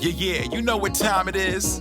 Yeah, you know what time it is.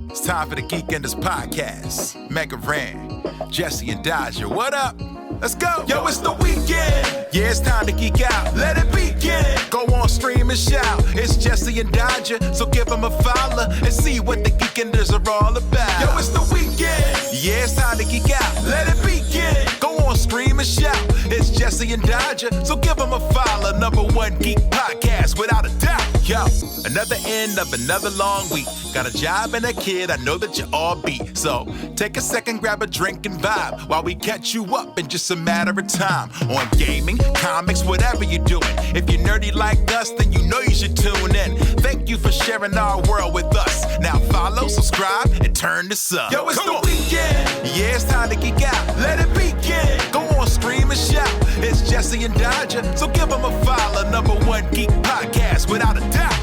It's time for the Geekenders podcast. MegaRan, Jesse and Dodger, what up? Let's go. Yo, it's the weekend. Yeah, it's time to geek out. Let it begin. Go on, stream and shout. It's Jesse and Dodger, so give them a follow and see what the Geekenders are all about. Yo, it's the weekend. Yeah, it's time to geek out. Let it begin. Go on, stream and shout. It's Jesse and Dodger, so give them a follow. #1 geek podcast, without a doubt. Yo, another end of another long week. Got a job and a kid, I know that you all beat. So take a second, grab a drink and vibe while we catch you up in just a matter of time. On gaming, comics, whatever you're doing. If you're nerdy like us, then you know you should tune in. Thank you for sharing our world with us. Now follow, subscribe, and turn this up. Yo, it's the weekend. Yeah, it's time to geek out. Let it begin. Go on, stream and shout. It's Jesse and Dodger, so give them a follow. #1 geek podcast, without a doubt.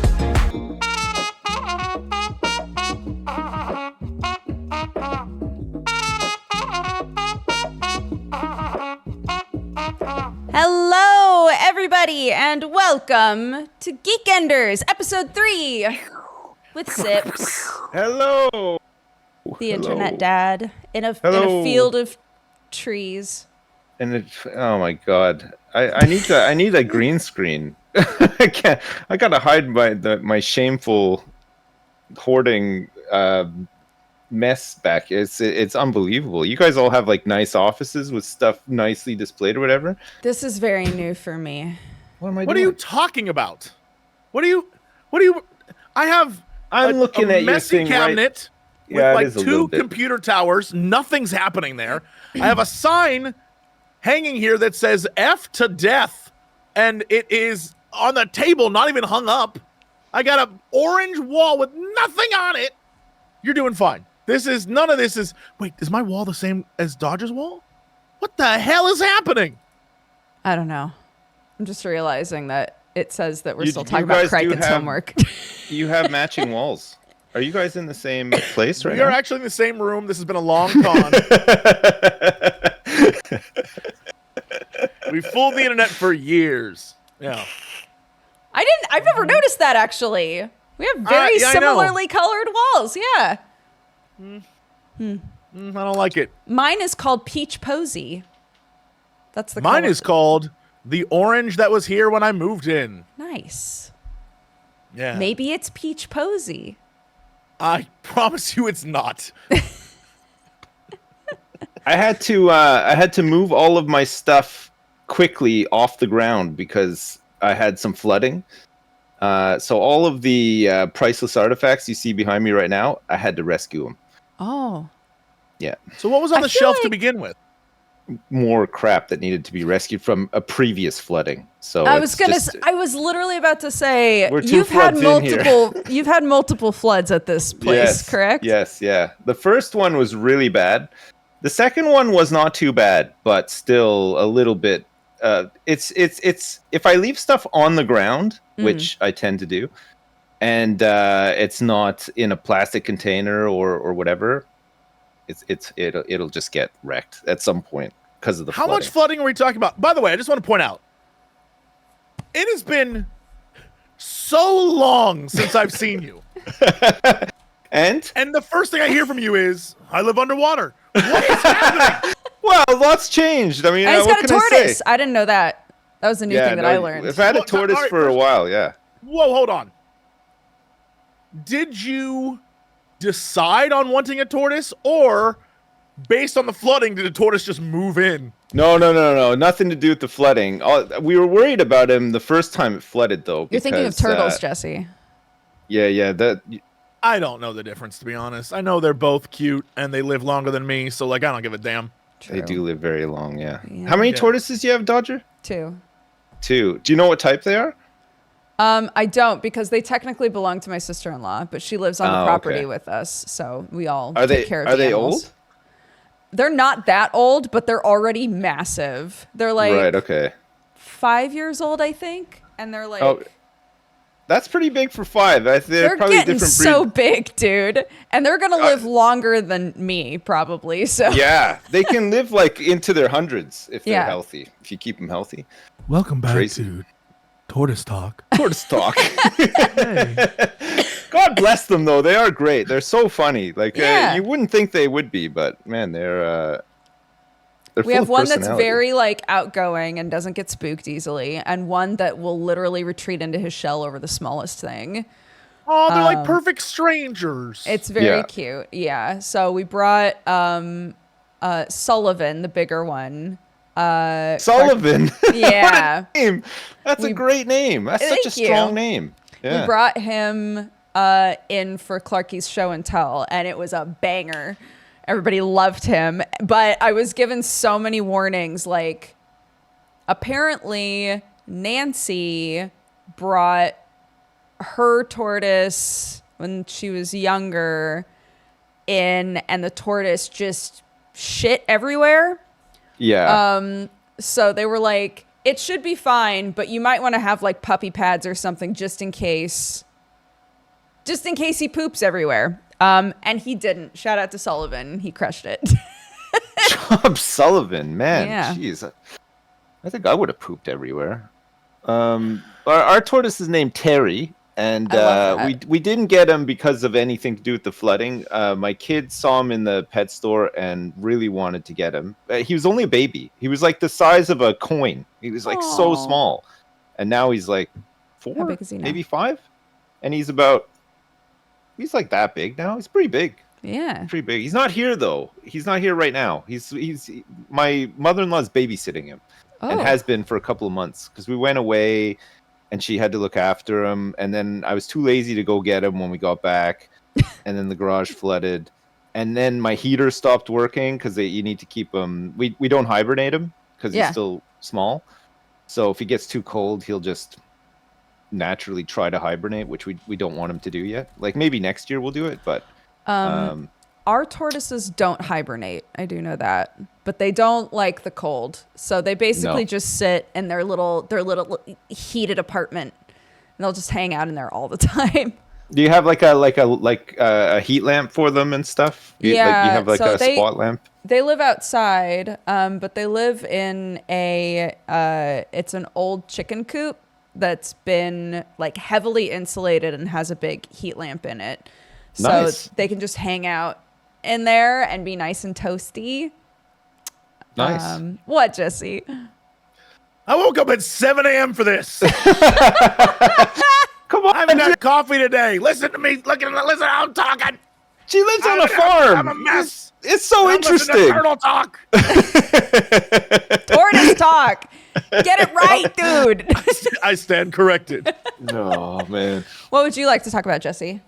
Hello, everybody, and welcome to Geekenders, episode 3, with Sips. Hello. The internet dad in a field of trees. And oh my god, I need a green screen. I gotta hide my shameful hoarding mess back. It's unbelievable. You guys all have like nice offices with stuff nicely displayed or whatever. This is very new for me. What am I doing? What are you talking about? What are you? I'm looking at your thing, cabinet with like 2 computer towers. Nothing's happening there. I have a sign hanging here that says F to death, and it is on the table, not even hung up. I got an orange wall with nothing on it. You're doing fine. None of this is. Wait, is my wall the same as Dodger's wall? What the hell is happening? I don't know. I'm just realizing that it says that we're still talking about Crichton's homework. You have matching walls. Are you guys in the same place right now? We are actually in the same room. This has been a long con. We fooled the internet for years. Yeah. I've never noticed that, actually. We have very similarly colored walls, yeah. I don't like it. Mine is called Peach Posy. That's the Mine color. is called the orange that was here when I moved in. Nice. Yeah. Maybe it's Peach Posy. I promise you it's not. I had to move all of my stuff quickly off the ground because I had some flooding. So all of the priceless artifacts you see behind me right now, I had to rescue them. Oh. Yeah. So what was on the shelf to begin with? More crap that needed to be rescued from a previous flooding. So I was literally about to say you've had multiple floods at this place, yes, correct? Yes, yeah. The first one was really bad. The second one was not too bad, but still a little bit. It's if I leave stuff on the ground, which I tend to do, and it's not in a plastic container or whatever, it'll just get wrecked at some point because of the flooding. How much flooding are we talking about? By the way, I just want to point out, it has been so long since I've seen you. And the first thing I hear from you is, I live underwater. What is happening? Well, lots changed. I mean, And he's what got a can tortoise. I say? I didn't know that. That was a new thing that I learned. I've had a tortoise for a while, yeah. Whoa, hold on. Did you decide on wanting a tortoise, or based on the flooding, did a tortoise just move in? No. Nothing to do with the flooding. We were worried about him the first time it flooded, though. You're thinking of turtles, Jesse. Yeah. I don't know the difference, to be honest. I know they're both cute, and they live longer than me, so, like, I don't give a damn. True. They do live very long, yeah. How many tortoises do you have, Dodger? 2. 2. Do you know what type they are? I don't, because they technically belong to my sister-in-law, but she lives on the property with us, so we all take care of the animals. Are they old? They're not that old, but they're already massive. They're like 5 years old, I think, and they're like... Oh, that's pretty big for 5. They're probably getting different so big, dude, and they're gonna live longer than me, probably. So yeah, they can live like into their hundreds if they're healthy. If you keep them healthy. Welcome back to Tortoise Talk. Tortoise Talk. Hey. bless them though. They are great. They're so funny. Like you wouldn't think they would be, but man, they're we have one that's very like outgoing and doesn't get spooked easily, and one that will literally retreat into his shell over the smallest thing. Oh, they're like perfect strangers. It's very cute. Yeah. So we brought Sullivan, the bigger one. Sullivan. Yeah. What a name. That's a great name. That's such a strong name. Yeah. We brought him in for Clarky's show and tell, and it was a banger. Everybody loved him, but I was given so many warnings. Like, apparently Nancy brought her tortoise when she was younger in, and the tortoise just shit everywhere. Yeah. So they were like, it should be fine, but you might want to have like puppy pads or something just in case he poops everywhere. And he didn't. Shout out to Sullivan. He crushed it. Job Sullivan, man. Yeah. Jeez. I think I would have pooped everywhere. Our tortoise is named Terry, and we didn't get him because of anything to do with the flooding. My kids saw him in the pet store and really wanted to get him. He was only a baby. He was like the size of a coin. He was like so small. And now he's like 4, How big is he now? Maybe 5. And he's like that big now. He's pretty big. Yeah. Pretty big. He's not here though. He's not here right now. He's my mother-in-law's babysitting him and has been for a couple of months because we went away and she had to look after him, and then I was too lazy to go get him when we got back, and then the garage flooded, and then my heater stopped working because you need to keep him. We don't hibernate him because he's still small. So if he gets too cold, he'll just naturally try to hibernate, which we don't want him to do yet. Like maybe next year we'll do it, but our tortoises don't hibernate. I do know that, but they don't like the cold. So they basically just sit in their little heated apartment, and they'll just hang out in there all the time. Do you have like a heat lamp for them and stuff? You have like a spot lamp. They live outside, but they live in it's an old chicken coop that's been like heavily insulated and has a big heat lamp in it. So they can just hang out in there and be nice and toasty. Nice. What, Jesse? I woke up at 7 a.m. for this. Come on. I haven't had coffee today. Listen to me. Listen how I'm talking. She lives on a farm. I'm a mess. It's so interesting. Turtle talk. Tortoise talk. Get it right, dude. I stand corrected. Oh, man. What would you like to talk about, Jesse?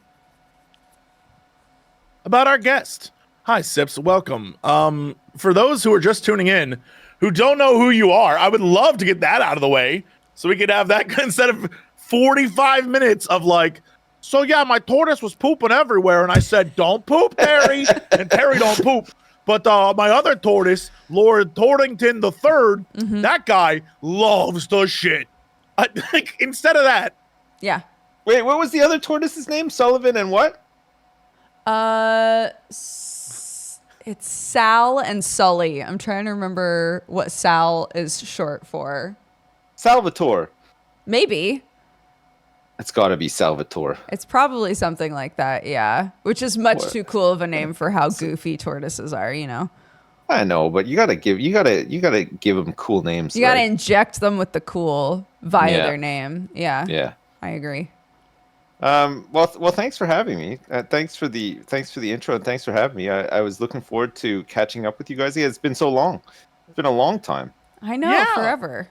About our guest. Hi, Sips. Welcome. For those who are just tuning in, who don't know who you are, I would love to get that out of the way so we could have that instead of 45 minutes of like, so yeah, my tortoise was pooping everywhere, and I said, don't poop, Terry, and Terry don't poop. But my other tortoise, Lord Tortington III, that guy loves the shit. Instead of that. Yeah. Wait, what was the other tortoise's name? Sullivan and what? It's Sal and Sully. I'm trying to remember what Sal is short for. Salvatore. Maybe. It's got to be Salvatore. It's probably something like that, yeah. Which is much too cool of a name for how goofy tortoises are, you know. I know, but you gotta give them cool names. You gotta inject them with the cool via their name. Yeah. Yeah. I agree. Well, thanks for having me. Thanks for the intro, and thanks for having me. I was looking forward to catching up with you guys. Yeah, it's been so long. It's been a long time. I know, forever.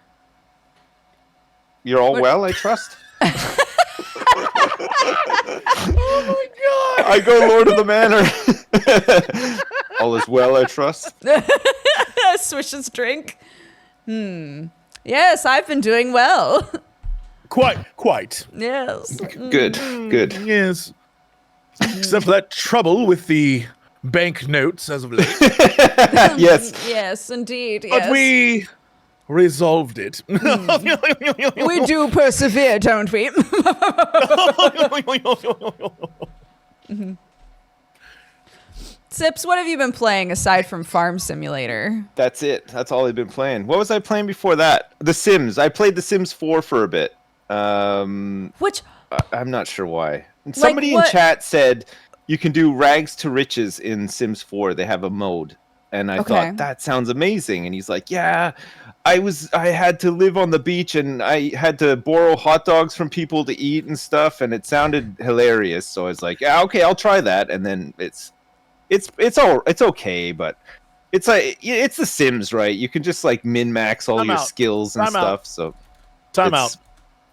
You're all well, I trust. Oh my god! I go Lord of the Manor. All is well, I trust. Swish his drink. Yes, I've been doing well. Quite. Yes. Good. Yes. Except for that trouble with the bank notes as of late. Yes. Yes, indeed. But we resolved it. We do persevere, don't we? Sips, what have you been playing aside from Farm Simulator? That's it. That's all I've been playing. What was I playing before that? The Sims. I played The Sims 4 for a bit. Which, I'm not sure why. Somebody in chat said you can do rags to riches in Sims 4. They have a mode. And I thought, that sounds amazing. And he's like, yeah, I had to live on the beach and I had to borrow hot dogs from people to eat and stuff. And it sounded hilarious. So I was like, yeah, okay, I'll try that. And then it's okay, but it's like, it's the Sims, right? You can just like min-max all your skills and stuff. So Time out.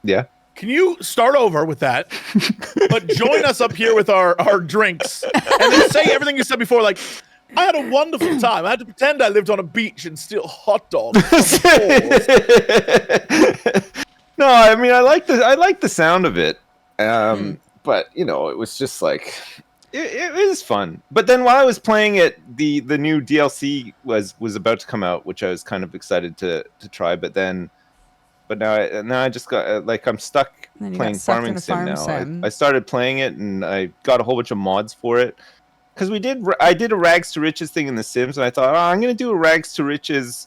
Yeah. Can you start over with that, but join us up here with our drinks and then say everything you said before, like, I had a wonderful time. I had to pretend I lived on a beach and steal hot dogs. No, I mean I like the sound of it, but you know it was just like it was fun. But then while I was playing it, the new DLC was about to come out, which I was kind of excited to try. But now I just got like I'm stuck playing Farming Sim now. I started playing it and I got a whole bunch of mods for it. Because I did a rags to riches thing in The Sims, and I thought, I'm going to do a rags to riches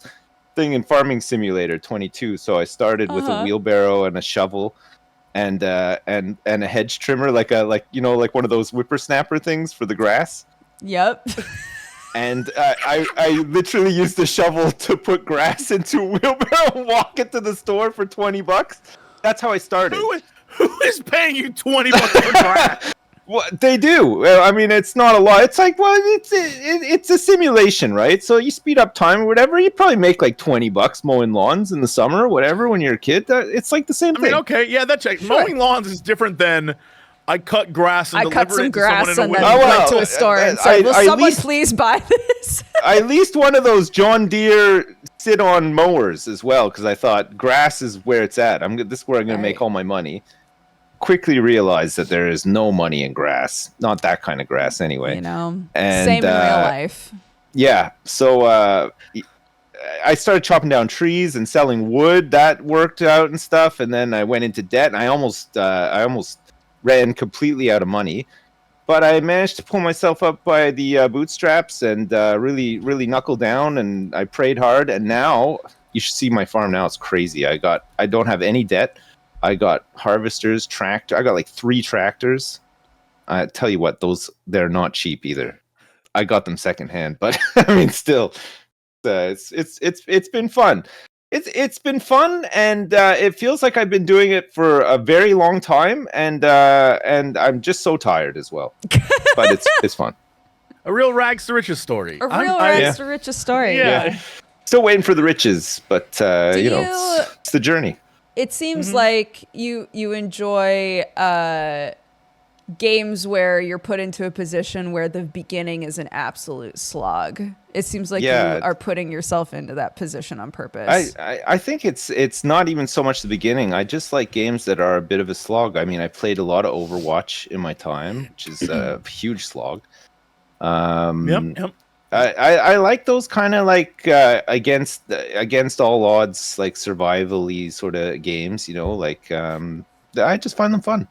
thing in Farming Simulator 22. So I started with a wheelbarrow and a shovel, and a hedge trimmer, like one of those whippersnapper things for the grass. Yep. And I literally used the shovel to put grass into a wheelbarrow and walk it to the store for $20. That's how I started. Who is paying you $20 for grass? Well, they do. I mean, it's not a lot. It's like, well, it's a simulation, right? So you speed up time or whatever. You probably make like $20 mowing lawns in the summer or whatever when you're a kid. It's like the same thing. I mean, okay, yeah, that's right. Sure. Mowing lawns is different than I cut grass and cut some grass and then went went to a store and said, will someone please buy this? I leased one of those John Deere sit-on mowers as well because I thought grass is where it's at. This is where I'm going to make all my money. Quickly realized that there is no money in grass, not that kind of grass anyway. You know, and, same in real life. Yeah, so I started chopping down trees and selling wood. That worked out and stuff, and then I went into debt. And I almost ran completely out of money, but I managed to pull myself up by the bootstraps and really knuckle down. And I prayed hard, and now you should see my farm. Now it's crazy. I don't have any debt. I got harvesters, tractor. I got like 3 tractors. I tell you what, they're not cheap either. I got them secondhand, but I mean, still, it's been fun. It's been fun, and it feels like I've been doing it for a very long time, and I'm just so tired as well. But it's fun. A real rags to riches story. Rags to riches story. Yeah. Still waiting for the riches, but it's the journey. It seems like you enjoy games where you're put into a position where the beginning is an absolute slog. It seems like you are putting yourself into that position on purpose. I think it's not even so much the beginning. I just like games that are a bit of a slog. I mean, I played a lot of Overwatch in my time, which is a huge slog. Yep. I like those kind of like against all odds, like survival-y sort of games, like I just find them fun.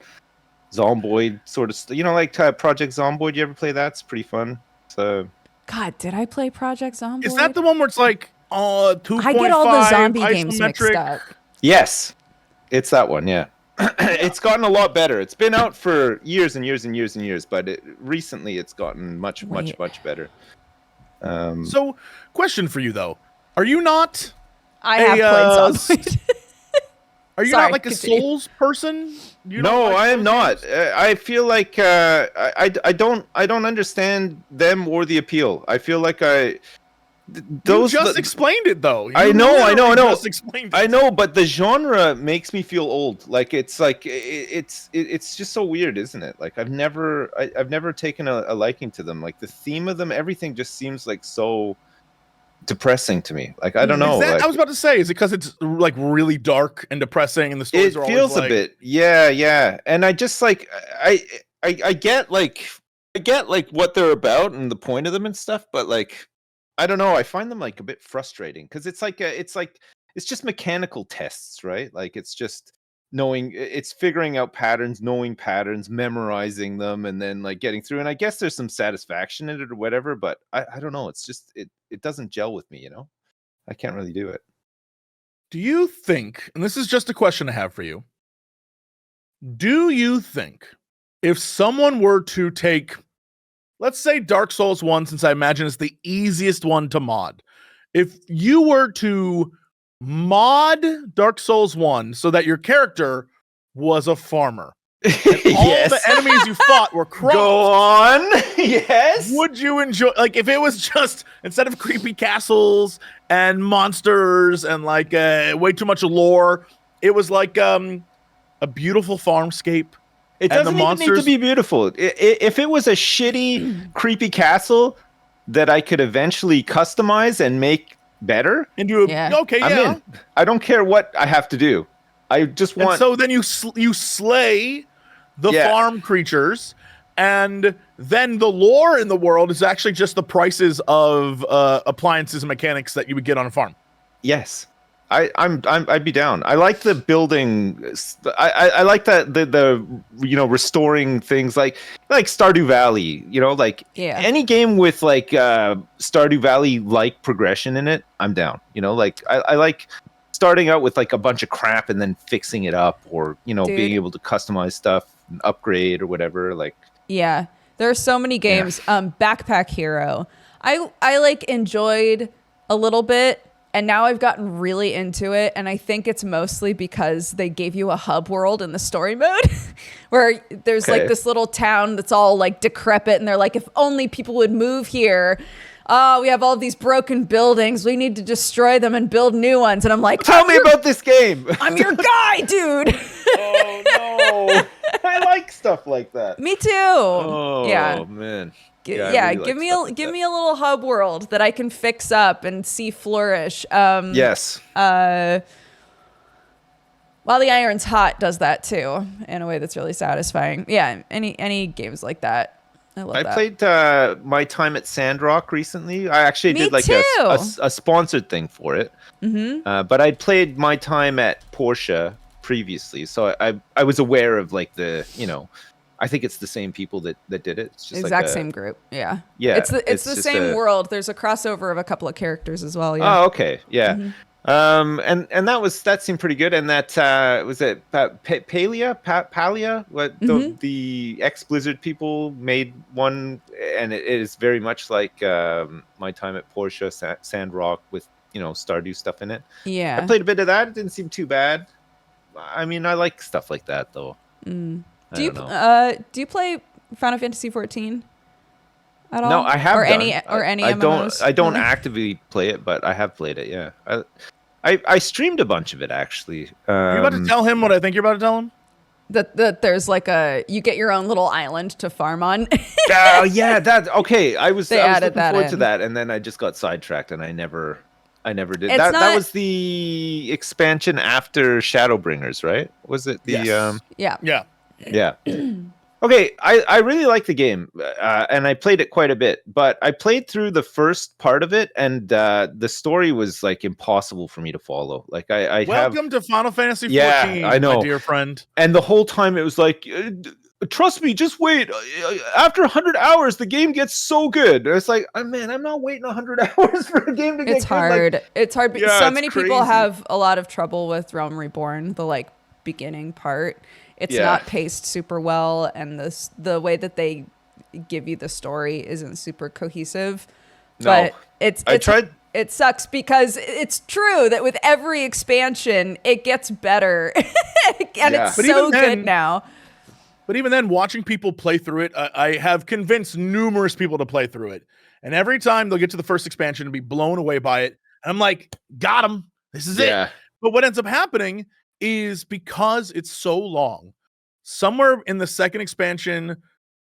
Zomboid sort of, like Project Zomboid. You ever play that? It's pretty fun. So, God, did I play Project Zomboid? Is that the one where it's like 2.5? I get all the zombie games mixed up. Yes, it's that one. Yeah. It's gotten a lot better. It's been out for years and years and years and years, but recently it's gotten much better. So, question for you though: are you not? I have played Zomboid. Are you not like a Souls person? No, I am not. I feel like I don't understand them or the appeal. I feel like you just explained it though. I know. Just explained it. I know, but the genre makes me feel old. Like it's just so weird, isn't it? Like I've never taken a liking to them. Like the theme of them, everything just seems like so depressing to me. Like I don't know. I was about to say, is it because it's like really dark and depressing, and the stories are always feels a bit, yeah. And I just like I get like what they're about and the point of them and stuff, but like I don't know. I find them like a bit frustrating because it's just mechanical tests, right? Like it's just it's figuring out patterns, knowing patterns, memorizing them, and then like getting through. And I guess there's some satisfaction in it or whatever, but I don't know. It's just it doesn't gel with me, I can't really do it. Do you think, and this is just a question I have for you, Do you think if someone were to take, let's say Dark Souls 1, since I imagine it's the easiest one to mod, if you were to mod Dark Souls 1 so that your character was a farmer, and all the enemies you fought were crops. Go on. Yes. Would you enjoy, like, if it was just, instead of creepy castles and monsters and like way too much lore, it was like a beautiful farmscape. It doesn't even need to be beautiful. If it was a shitty, creepy castle that I could eventually customize and make better, and you I'm in. I don't care what I have to do. I just want. And so then you slay the farm creatures, and then the lore in the world is actually just the prices of appliances and mechanics that you would get on a farm. Yes. I'd be down. I like the building. I like the restoring things like Stardew Valley. Any game with like Stardew Valley like progression in it, I'm down. I like starting out with like a bunch of crap and then fixing it up, or being able to customize stuff and upgrade or whatever. There are so many games. Backpack Hero, I like enjoyed a little bit. And now I've gotten really into it, and I think it's mostly because they gave you a hub world in the story mode, where there's like this little town that's all like decrepit, and they're like, if only people would move here. Oh, we have all these broken buildings. We need to destroy them and build new ones. And I'm like, tell me about this game. I'm your guy, dude. Oh no, I like stuff like that. Me too. Oh man. Give me a little hub world that I can fix up and see flourish. Yes. While the Iron's Hot does that too, in a way that's really satisfying. Yeah, any games like that. I played My Time at Sandrock recently. I actually did like a sponsored thing for it. Mm-hmm. But I'd played My Time at Porsche previously, so I was aware of like the I think it's the same people that did it. It's just exact same group. Yeah. Yeah. It's the same world. There's a crossover of a couple of characters as well. Yeah. Oh, okay. Yeah. Mm-hmm. And that seemed pretty good. And that was it. Palia. What the ex-Blizzard people made one, and it is very much like My Time at Porsche Sandrock with Stardew stuff in it. Yeah. I played a bit of that. It didn't seem too bad. I mean, I like stuff like that though. Mm. Do you play Final Fantasy 14 at all? No, I have. Any MMOs? I don't actively play it, but I have played it. Yeah, I streamed a bunch of it actually. You're about to tell him what I think you're about to tell him? That there's like you get your own little island to farm on. Yeah, that okay. I was looking forward to that, and then I just got sidetracked, and I never did. That was the expansion after Shadowbringers, right? Was it the Yeah. Yeah. Okay, I really like the game, and I played it quite a bit, but I played through the first part of it, and the story was like impossible for me to follow. Like Welcome to Final Fantasy 14, yeah, I know, my dear friend. And the whole time it was like, trust me, just wait. After 100 hours, the game gets so good. And it's like, oh, man, I'm not waiting 100 hours for a game to get good. It's hard. Like, it's hard because so many people have a lot of trouble with Realm Reborn, the like beginning part. It's not paced super well, and the way that they give you the story isn't super cohesive. No, but it sucks because it's true that with every expansion, it gets better, and it's so good now. But even then, watching people play through it, I have convinced numerous people to play through it, and every time they'll get to the first expansion and be blown away by it, and I'm like, got him. This is it. But what ends up happening is because it's so long, somewhere in the second expansion,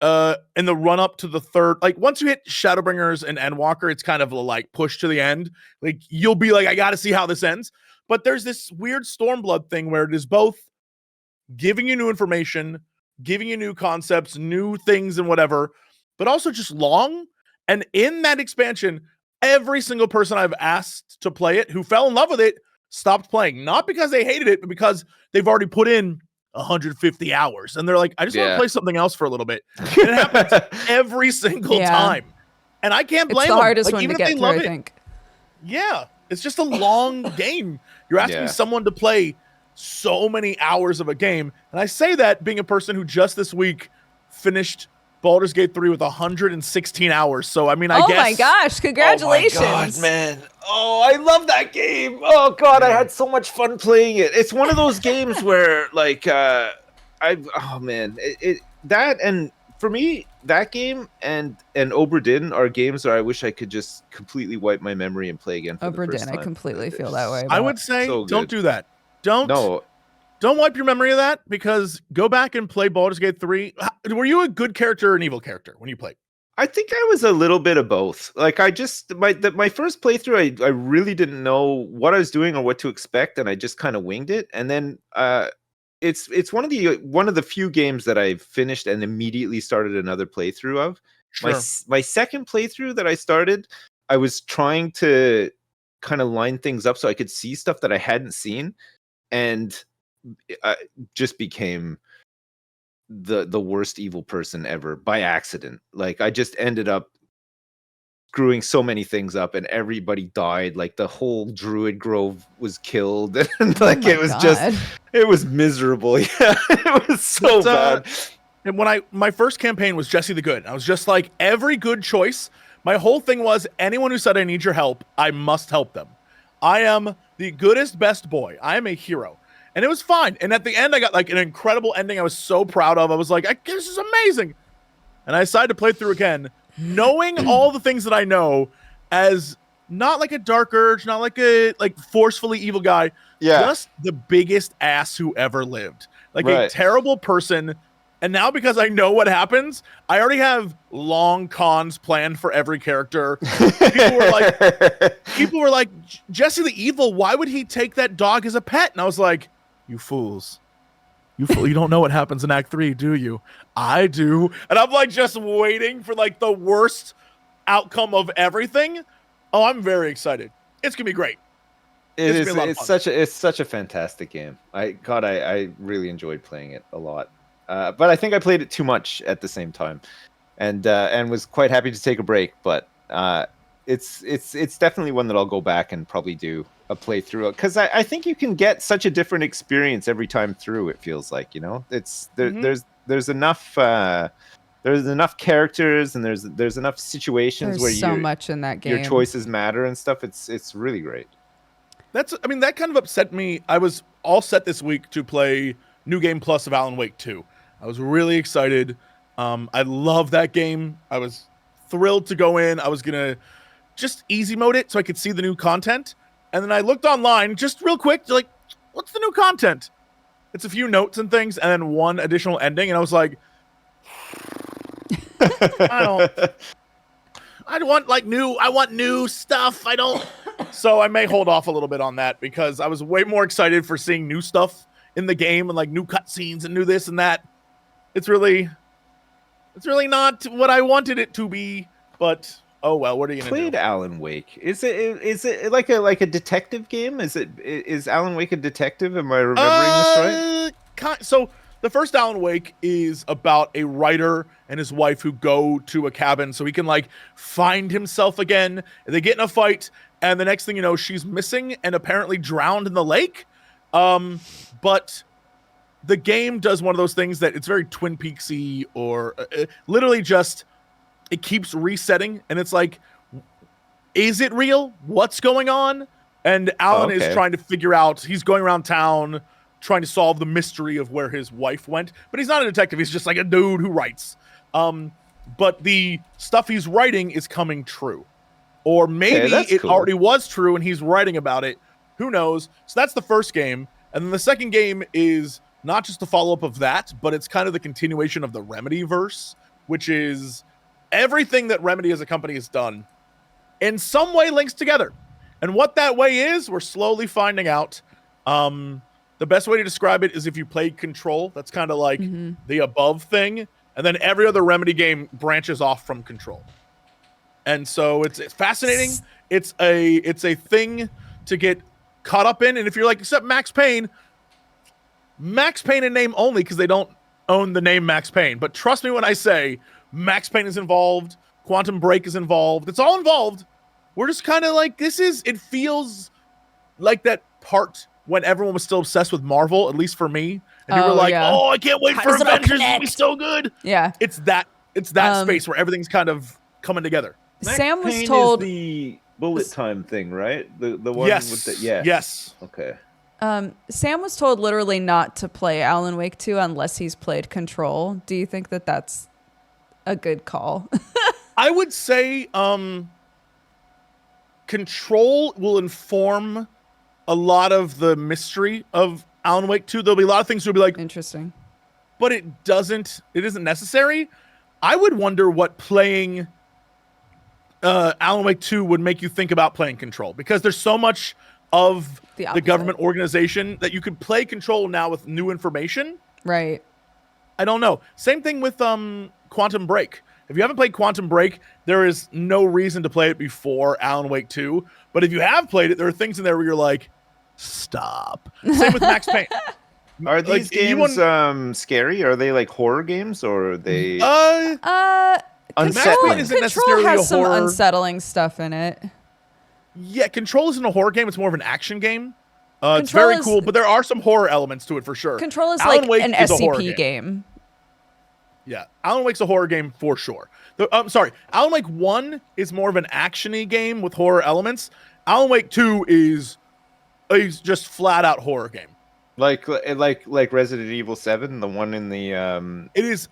in the run up to the third, like once you hit Shadowbringers and Endwalker, it's kind of like push to the end. Like you'll be like, I got to see how this ends. But there's this weird Stormblood thing where it is both giving you new information, giving you new concepts, new things and whatever, but also just long. And in that expansion, every single person I've asked to play it who fell in love with it stopped playing, not because they hated it, but because they've already put in 150 hours and they're like, I just want to play something else for a little bit. And it happens every single time, and I can't blame them. It's the hardest one even to get through, I think. Yeah, it's just a long game. You're asking someone to play so many hours of a game. And I say that being a person who just this week finished Baldur's Gate 3 with 116 hours. So, I mean, I guess... Oh my gosh, congratulations. Oh my God, man. Oh, I love that game. Oh God, I had so much fun playing it. It's one of those games where like, oh man, that, and for me, that game and Obra Dinn are games where I wish I could just completely wipe my memory and play again for the first time. I completely feel that way. I would say, don't do that. Don't wipe your memory of that, because go back and play Baldur's Gate 3. Were you a good character or an evil character when you played? I think I was a little bit of both. Like my first playthrough, I really didn't know what I was doing or what to expect, and I just kind of winged it. And then it's one of the few games that I finished and immediately started another playthrough of. Sure. My second playthrough that I started, I was trying to kind of line things up so I could see stuff that I hadn't seen, and I just became the worst evil person ever by accident. Like, I just ended up screwing so many things up, and everybody died. Like, the whole druid grove was killed, and like it was miserable. Yeah, it was so bad. And when my first campaign was Jesse the Good, I was just like, every good choice. My whole thing was, anyone who said I need your help, I must help them. I am the goodest, best boy. I am a hero. And it was fine. And at the end, I got like an incredible ending I was so proud of. I was like, this is amazing. And I decided to play through again, knowing all the things that I know, as not like a dark urge, not like a forcefully evil guy, just the biggest ass who ever lived. Like a terrible person. And now, because I know what happens, I already have long cons planned for every character. People were like, Jesse the Evil, why would he take that dog as a pet? And I was like, you fools. You don't know what happens in Act 3, do you? I do. And I'm like just waiting for like the worst outcome of everything. Oh, I'm very excited. It's going to be great. It's such a fantastic game. I really enjoyed playing it a lot. But I think I played it too much at the same time, and was quite happy to take a break. But it's definitely one that I'll go back and probably do a playthrough, because I think you can get such a different experience every time through. It feels like, there's enough characters, and there's enough situations where so much in that game. Your choices matter and stuff. It's really great. That kind of upset me. I was all set this week to play New Game Plus of Alan Wake 2. I was really excited. I love that game. I was thrilled to go in. I was going to just easy mode it so I could see the new content. And then I looked online just real quick, like, what's the new content? It's a few notes and things, and then one additional ending. And I was like, I want new stuff. So I may hold off a little bit on that, because I was way more excited for seeing new stuff in the game and like new cutscenes and new this and that. It's really not what I wanted it to be, but oh well, what are you gonna do? Played Alan Wake. Is it like a detective game? Is Alan Wake a detective? Am I remembering this right? So the first Alan Wake is about a writer and his wife who go to a cabin so he can like find himself again. They get in a fight, and the next thing you know, she's missing and apparently drowned in the lake. But the game does one of those things that it's very Twin Peaksy, or literally just it keeps resetting, and it's like, is it real? What's going on? And Alan is trying to figure out. He's going around town trying to solve the mystery of where his wife went, but he's not a detective. He's just like a dude who writes. But the stuff he's writing is coming true, or maybe it already was true and he's writing about it. Who knows? So that's the first game. And then the second game is not just a follow-up of that, but it's kind of the continuation of the Remedy verse, which is everything that Remedy as a company has done in some way links together. And what that way is, we're slowly finding out. The best way to describe it is if you played Control, that's kind of like the above thing. And then every other Remedy game branches off from Control. And so it's fascinating. It's a thing to get caught up in. And if you're like, except Max Payne in name only, because they don't own the name Max Payne. But trust me when I say Max Payne is involved, Quantum Break is involved. It's all involved. We're just kind of like, it feels like that part when everyone was still obsessed with Marvel, at least for me, and you were like, "Oh, I can't wait for Avengers to be so good." Yeah, it's that space where everything's kind of coming together. Sam was told the bullet time thing, right? The one with the yes. Okay. Sam was told literally not to play Alan Wake 2 unless he's played Control. Do you think that that's a good call? I would say Control will inform a lot of the mystery of Alan Wake 2. There'll be a lot of things you'll be like, interesting, but it isn't necessary. I would wonder what playing Alan Wake 2 would make you think about playing Control, because there's so much of the government organization that you could play Control now with new information. Right. I don't know. Same thing with Quantum Break. If you haven't played Quantum Break, there is no reason to play it before Alan Wake 2. But if you have played it, there are things in there where you're like, stop. Same with Max Payne. Are these games scary? Are they like horror games, or are they Control isn't necessarily has a some horror. unsettling stuff in it. Yeah, Control isn't a horror game. It's more of an action game. It's very cool, but there are some horror elements to it for sure. Control is Alan Wake an SCP game. Yeah, Alan Wake's a horror game for sure. Alan Wake 1 is more of an action-y game with horror elements. Alan Wake 2 is just flat-out horror game. Like Resident Evil 7, the one in the It is.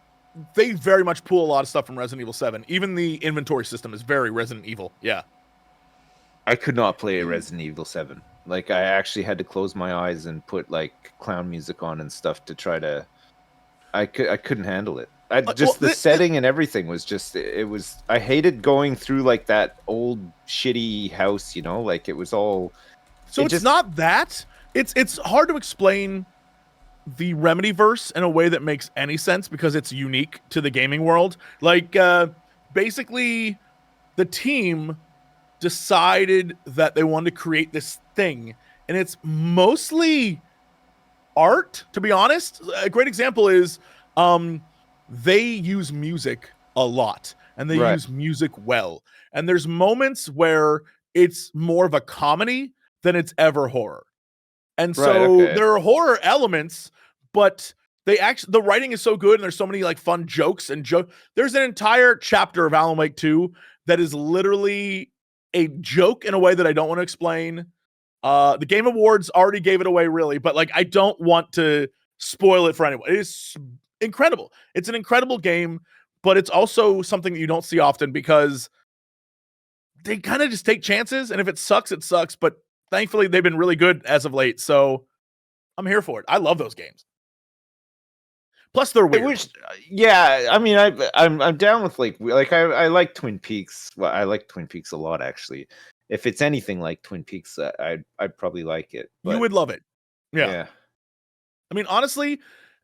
They very much pull a lot of stuff from Resident Evil 7. Even the inventory system is very Resident Evil. Yeah. I could not play Resident Evil 7. Like, I actually had to close my eyes and put like clown music on and stuff to try to. I couldn't handle it. The setting and everything was just. It was. I hated going through like that old shitty house. You know, like it was all. So it's not that. It's hard to explain the Remedyverse in a way that makes any sense, because it's unique to the gaming world. Like, basically, the team decided that they wanted to create this thing, and it's mostly art, to be honest. A great example is they use music a lot, and they use music well, and there's moments where it's more of a comedy than it's ever horror, and so there are horror elements, but the writing is so good, and there's so many like fun jokes and there's an entire chapter of Alan Wake 2 that is literally a joke in a way that I don't want to explain. The Game Awards already gave it away, really, but like I don't want to spoil it for anyone. It is incredible. It's an incredible game, but it's also something that you don't see often, because they kind of just take chances, and if it sucks, it sucks. But thankfully, they've been really good as of late, so I'm here for it. I love those games. Plus, they're weird. I mean, I'm down with I like Twin Peaks. Well, I like Twin Peaks a lot, actually. If it's anything like Twin Peaks, I'd probably like it. But, you would love it. Yeah. I mean, honestly,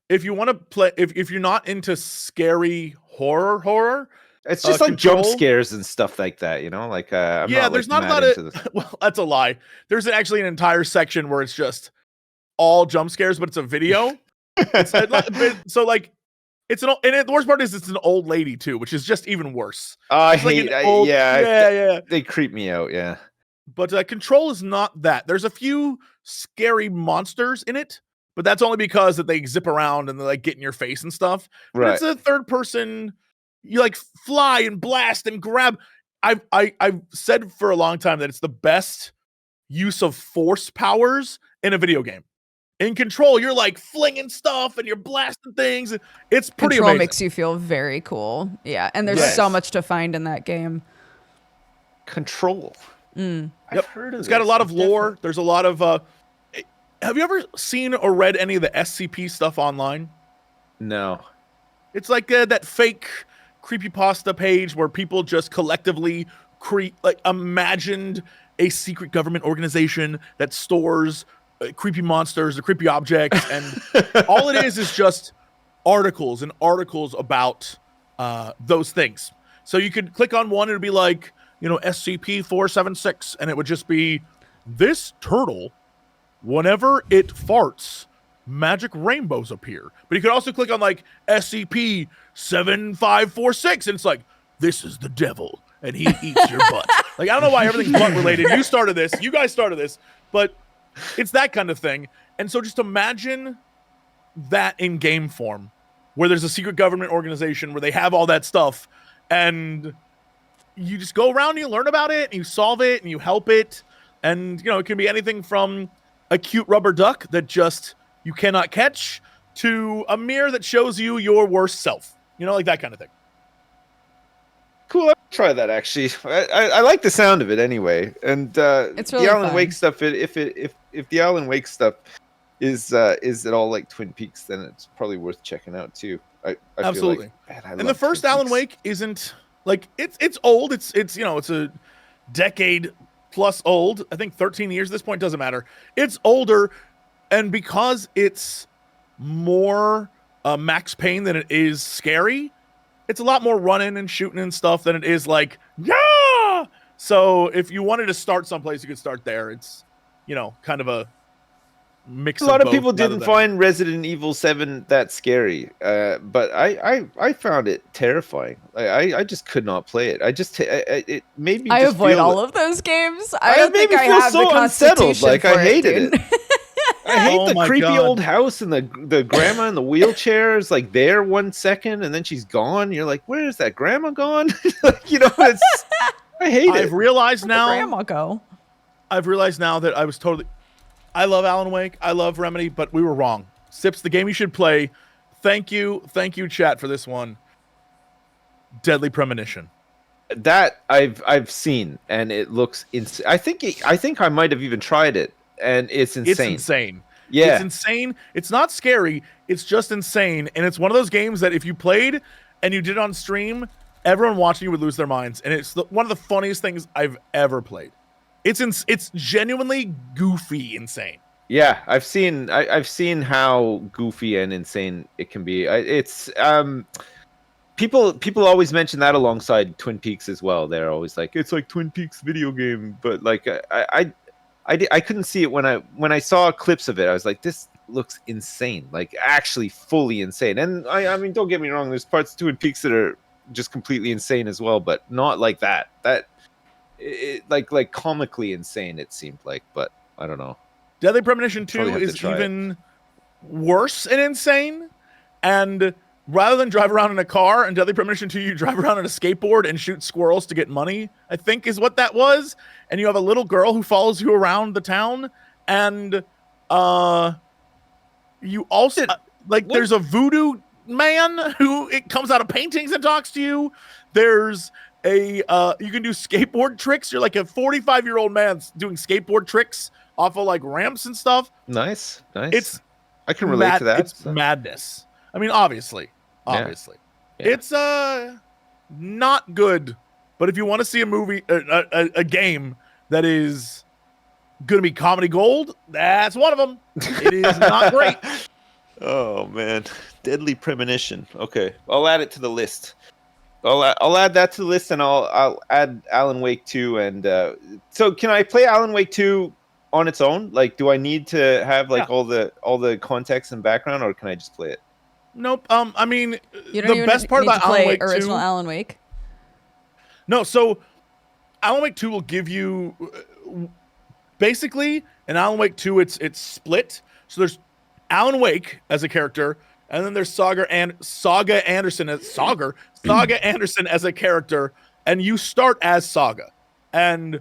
if you want to play, if you're not into scary horror, it's just like jump scares and stuff like that, you know. Like, there's not a lot of. Well, that's a lie. There's actually an entire section where it's just all jump scares, but it's a video. So like, the worst part is it's an old lady too, which is just even worse. I hate. They creep me out. Yeah. But Control is not that. There's a few scary monsters in it, but that's only because that they zip around and they like get in your face and stuff. But it's a third person. You like fly and blast and grab. I've said for a long time that it's the best use of force powers in a video game. In Control, you're like flinging stuff and you're blasting things. It's pretty Control amazing. Makes you feel very cool. Yeah, and there's so much to find in that game. Control. I've heard of it. It's got a lot of lore. There's a lot of. Have you ever seen or read any of the SCP stuff online? No. It's like that fake creepypasta page where people just collectively imagined a secret government organization that stores creepy monsters or creepy objects, and all it is just articles and articles about those things. So you could click on one, it'd be like, SCP-476, and it would just be this turtle, whenever it farts, magic rainbows appear. But you could also click on like SCP-7546, and it's like, this is the devil, and he eats your butt. Like, I don't know why everything's butt related. You guys started this, but It's that kind of thing. And so just imagine that in game form, where there's a secret government organization where they have all that stuff, and you just go around and you learn about it and you solve it and you help it. And, you know, it can be anything from a cute rubber duck that just you cannot catch to a mirror that shows you your worst self. You know, like that kind of thing. Cool. I'll try that, actually. I like the sound of it anyway. And it's really the Alan fun. Wake stuff, if the Alan Wake stuff is at all like Twin Peaks, then it's probably worth checking out too. I Absolutely. Feel like, man, and the first Twin Alan Peaks. Wake isn't like it's old. It's you know, it's a decade plus old. I think 13 years at this point, doesn't matter. It's older, and because it's more Max Payne than it is scary, it's a lot more running and shooting and stuff than it is like, yeah. So if you wanted to start someplace, you could start there. It's, you know, kind of a mix. A lot of people didn't find Resident Evil 7 that scary, but I found it terrifying. I just could not play it. It made me. I just avoid feel all of those games. I don't think I feel have so the constitution unsettled. Like, for I hated it. I hate the creepy God. old house and the grandma in the wheelchair is like there 1 second and then she's gone. You're like, where is that grandma gone? Like, you know, it's. I hate it. I've realized now. Where'd the grandma go? I've realized now that I was totally. I love Alan Wake. I love Remedy, but we were wrong. Sips, the game you should play. Thank you, chat, for this one. Deadly Premonition. That I've seen and it looks insane. I think I might have even tried it and it's insane. It's insane. Yeah, it's insane. It's not scary. It's just insane, and it's one of those games that if you played and you did it on stream, everyone watching you would lose their minds. And it's one of the funniest things I've ever played. It's genuinely goofy insane. Yeah, I've seen how goofy and insane it can be. It's people always mention that alongside Twin Peaks as well. They're always like, it's like Twin Peaks video game, but like I couldn't see it when I saw clips of it. I was like, this looks insane, like actually fully insane. And I mean, don't get me wrong, there's parts of Twin Peaks that are just completely insane as well, but not like that. Like comically insane it seemed like, but I don't know. Deadly Premonition 2 is even worse and insane. And rather than drive around in a car, in Deadly Premonition 2, you drive around on a skateboard and shoot squirrels to get money, I think is what that was. And you have a little girl who follows you around the town. And you also, there's a voodoo man who it comes out of paintings and talks to you. There's you can do skateboard tricks. You're like a 45-year-old man doing skateboard tricks off of like ramps and stuff. Nice. I can relate to that. It's madness. I mean, obviously. Yeah. It's not good. But if you want to see a movie, a game that is going to be comedy gold, that's one of them. It is not great. Oh man, Deadly Premonition. Okay, I'll add it to the list. I'll add that to the list, and I'll add Alan Wake 2. And so, can I play Alan Wake 2 on its own? Like, do I need to have all the context and background, or can I just play it? Nope. I mean, the best part about Alan Wake 2, original Alan Wake. No, so Alan Wake 2 will give you basically in Alan Wake 2 it's split. So there's Alan Wake as a character, and then there's Saga Anderson as a character, and you start as Saga. And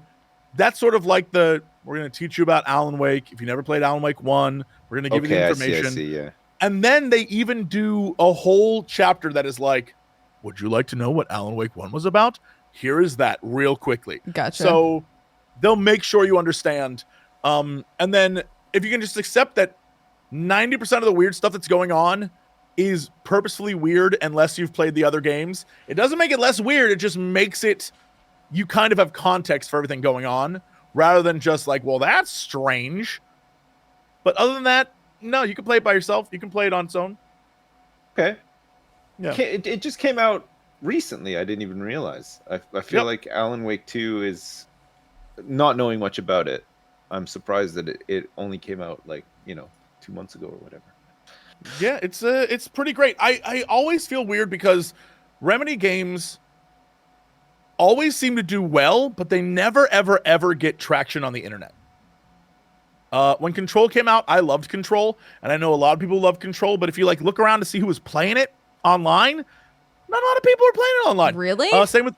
that's sort of like we're going to teach you about Alan Wake. If you never played Alan Wake 1, we're going to give you the information. I see, yeah. And then they even do a whole chapter that is like, would you like to know what Alan Wake 1 was about? Here is that real quickly. Gotcha. So they'll make sure you understand. And then if you can just accept that 90% of the weird stuff that's going on is purposefully weird unless you've played the other games, it doesn't make it less weird. It just makes it, you kind of have context for everything going on rather than just like, well, that's strange. But other than that, no, you can play it by yourself. You can play it on its own. Okay. Yeah. It just came out recently. I didn't even realize. I feel like Alan Wake 2 is, not knowing much about it, I'm surprised that it only came out 2 months ago or whatever. Yeah, it's pretty great. I always feel weird because Remedy games always seem to do well, but they never, ever, ever get traction on the internet. When Control came out, I loved Control, and I know a lot of people love Control, but if you like look around to see who was playing it online, not a lot of people are playing it online. Really? Same with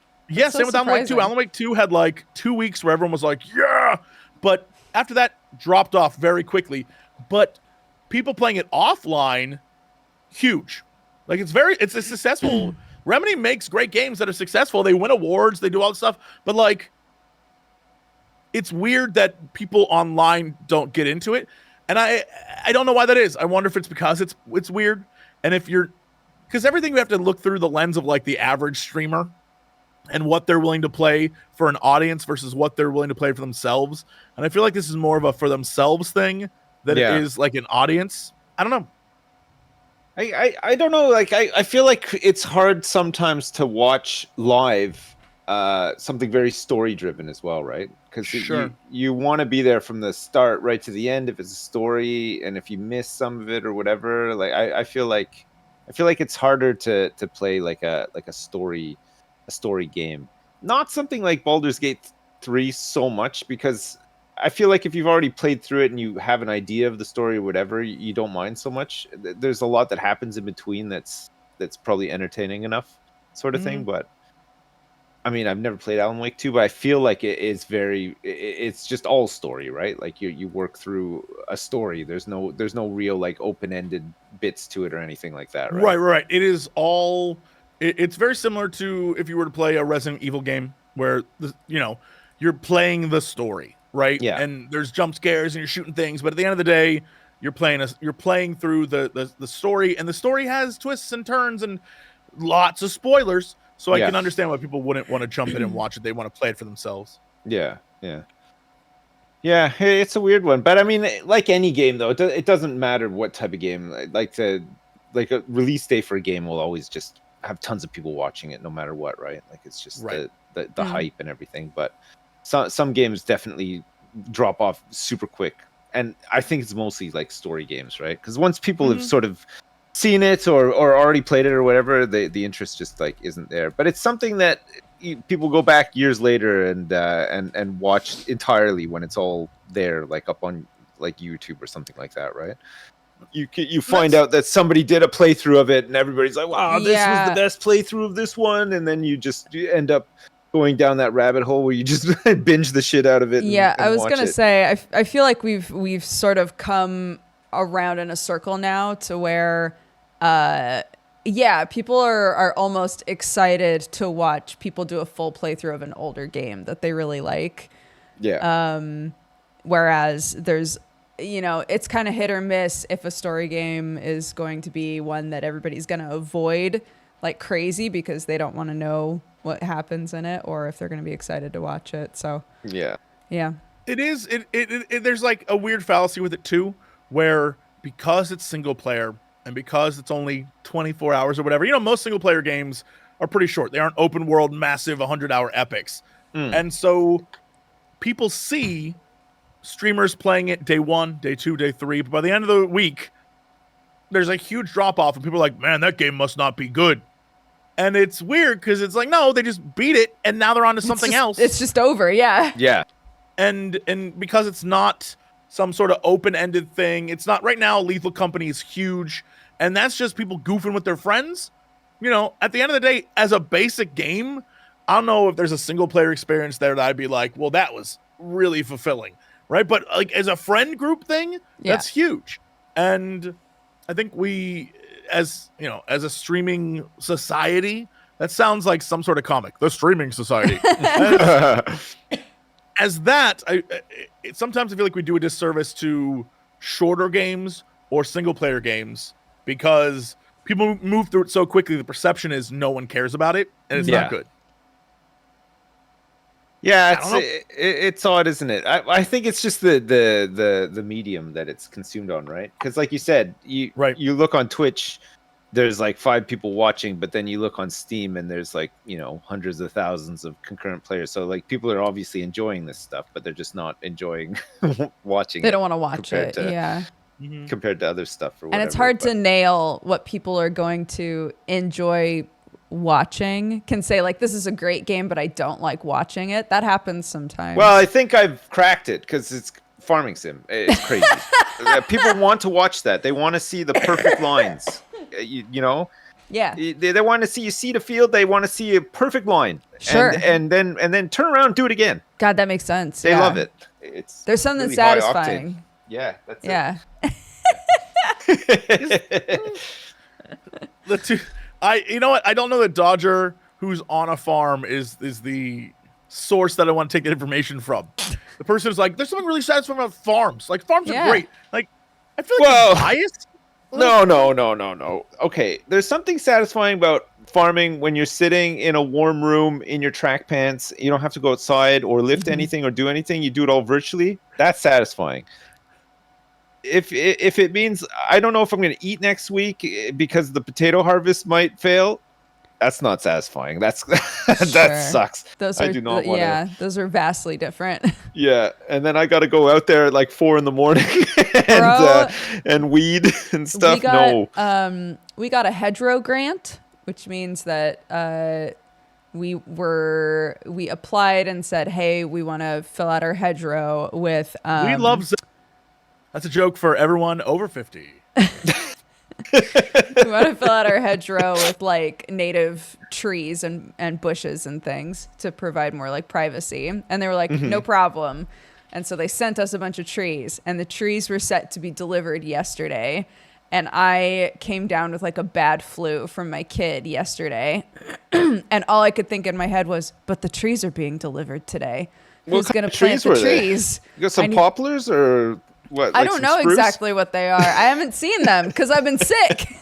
Alan Wake 2. Alan Wake 2 had like 2 weeks where everyone was like, yeah, but after that dropped off very quickly. But people playing it offline, huge. Like it's a successful. Remedy makes great games that are successful. They win awards, they do all this stuff, but like, it's weird that people online don't get into it, and I don't know why that is. I wonder if it's because it's weird, and because everything we have to look through the lens of like the average streamer and what they're willing to play for an audience versus what they're willing to play for themselves. And I feel like this is more of a for themselves thing than it is like an audience. I don't know. I don't know. Like I feel like it's hard sometimes to watch live something very story driven as well, right? Because you want to be there from the start right to the end if it's a story, and if you miss some of it or whatever, like I feel like it's harder to play like a story game. Not something like Baldur's Gate 3 so much, because I feel like if you've already played through it and you have an idea of the story or whatever, you don't mind so much. There's a lot that happens in between that's probably entertaining enough, sort of thing. But I mean, I've never played Alan Wake 2, but I feel like it's just all story, right? Like you work through a story. There's no real like open-ended bits to it or anything like that, right? Right. It is all. It's very similar to if you were to play a Resident Evil game where you're playing the story. Right. Yeah. And there's jump scares and you're shooting things, but at the end of the day, you're playing through the story, and the story has twists and turns and lots of spoilers. So I can understand why people wouldn't want to jump in and watch it. They want to play it for themselves. Yeah. It's a weird one, but I mean, like any game though, it doesn't matter what type of game. Like a release day for a game will always just have tons of people watching it, no matter what, right? Like it's just the hype and everything, but. Some games definitely drop off super quick, and I think it's mostly like story games, right? Because once people have sort of seen it or already played it or whatever, the interest just like isn't there. But it's something that people go back years later and watch entirely when it's all there, like up on like YouTube or something like that, right? You find out that somebody did a playthrough of it, and everybody's like, "Wow, this was the best playthrough of this one," and then you end up going down that rabbit hole where you just binge the shit out of it. Yeah, I was gonna say, I feel like we've sort of come around in a circle now to where, people are almost excited to watch people do a full playthrough of an older game that they really like. Yeah. Whereas there's, it's kind of hit or miss if a story game is going to be one that everybody's gonna avoid like crazy because they don't want to know what happens in it, or if they're going to be excited to watch it. So yeah, it is. It there's like a weird fallacy with it too, where because it's single player and because it's only 24 hours or whatever, most single player games are pretty short. They aren't open world, massive 100-hour epics, and so people see streamers playing it day 1, day 2, day 3, but by the end of the week, there's a huge drop off, and people are like, "Man, that game must not be good." And it's weird because it's like, no, they just beat it and now they're on to something else. It's just over, yeah. Yeah. And because it's not some sort of open-ended thing, it's not right now. Lethal Company is huge, and that's just people goofing with their friends. At the end of the day, as a basic game, I don't know if there's a single-player experience there that I'd be like, well, that was really fulfilling, right? But like as a friend group thing, that's huge. And I think as a streaming society, that sounds like some sort of comic, the streaming society. As that, sometimes I feel like we do a disservice to shorter games or single player games because people move through it so quickly. The perception is no one cares about it, and it's not good. Yeah, it's odd, isn't it? I think it's just the medium that it's consumed on, right? Because like you said, you look on Twitch, there's like 5 people watching, but then you look on Steam and there's like, hundreds of thousands of concurrent players. So like people are obviously enjoying this stuff, but they're just not enjoying watching They don't want to watch it, compared to other stuff or whatever. And it's hard to nail what people are going to enjoy watching. Can say like, this is a great game, but I don't like watching it. That happens sometimes. Well, I think I've cracked it because it's farming sim. It's crazy. People want to watch that. They want to see the perfect lines. You know. Yeah. They want to see you see the field. They want to see a perfect line. Sure. And then turn around and do it again. God, that makes sense. They love it. There's something really satisfying. Yeah, that's it. Yeah. You know what? I don't know that Dodger, who's on a farm, is the source that I want to take that information from. The person is like, there's something really satisfying about farms. Like, farms are great. Like, I feel like you're biased. No. Okay, there's something satisfying about farming when you're sitting in a warm room in your track pants. You don't have to go outside or lift anything or do anything. You do it all virtually. That's satisfying. If it means I don't know if I'm going to eat next week because the potato harvest might fail, that's not satisfying. That sucks. I do not want to. Yeah, those are vastly different. Yeah, and then I got to go out there at like 4 a.m. and weed and stuff. We got a hedgerow grant, which means that we applied and said, hey, we want to fill out our hedgerow with. We love. That's a joke for everyone over 50. We want to fill out our hedgerow with like native trees and bushes and things to provide more like privacy. And they were like, no problem. And so they sent us a bunch of trees, and the trees were set to be delivered yesterday. And I came down with like a bad flu from my kid yesterday. And all I could think in my head was, but the trees are being delivered today. Who's going to plant the trees? You got some poplars or what? I don't know exactly what they are. I haven't seen them because I've been sick.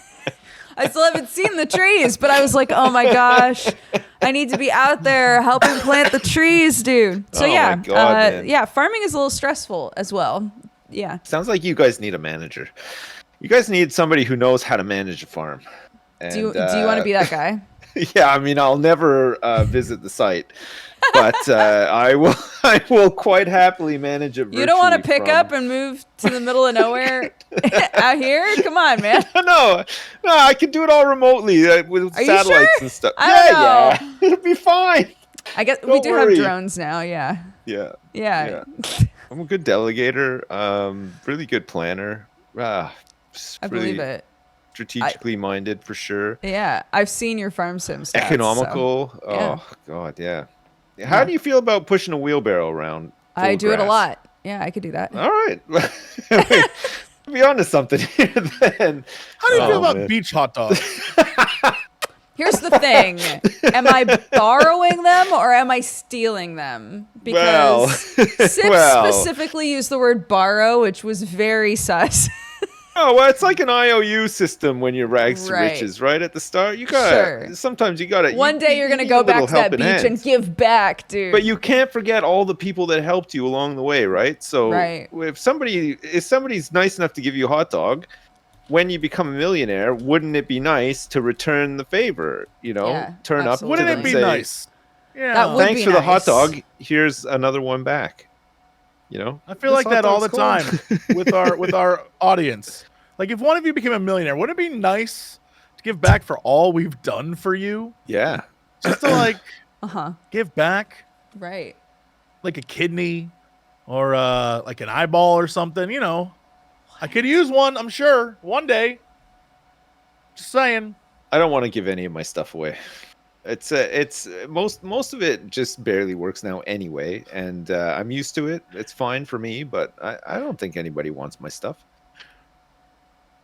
I still haven't seen the trees, but I was like, oh my gosh, I need to be out there helping plant the trees, dude. So my God, yeah, farming is a little stressful as well. Yeah. Sounds like you guys need a manager. You guys need somebody who knows how to manage a farm. And, do you want to be that guy? Yeah, I mean, I'll never visit the site, but I will quite happily manage it. You don't want to pick up and move to the middle of nowhere out here? Come on, man. No, I can do it all remotely with satellites and stuff. Yeah, it'll be fine. I guess we do have drones now. Yeah. Yeah. I'm a good delegator. Really good planner. I believe it. Strategically minded for sure. Yeah, I've seen your farm sim stats. Economical. So, yeah. Oh God, yeah. How do you feel about pushing a wheelbarrow around? I do it a lot. Yeah, I could do that. All right. Be on to something here then. How do you feel about beach hot dogs? Here's the thing. Am I borrowing them or am I stealing them? Because Sips specifically used the word borrow, which was very sus. Oh, well, it's like an IOU system when you're rags to riches, right? At the start, you gotta. Sometimes you gotta. One day you're gonna go back to that beach and give back, dude. But you can't forget all the people that helped you along the way, right? So if somebody's nice enough to give you a hot dog, when you become a millionaire, wouldn't it be nice to return the favor? You know, turn up. Wouldn't it be nice? Yeah. Thanks for the hot dog. Here's another one back. You know, I feel like that all the time with our audience. Like, if one of you became a millionaire, wouldn't it be nice to give back for all we've done for you? Yeah, just to like give back, right? Like a kidney or like an eyeball or something. You know, I could use one. I'm sure one day. Just saying. I don't want to give any of my stuff away. It's most of it just barely works now anyway, and I'm used to it. It's fine for me, but I don't think anybody wants my stuff.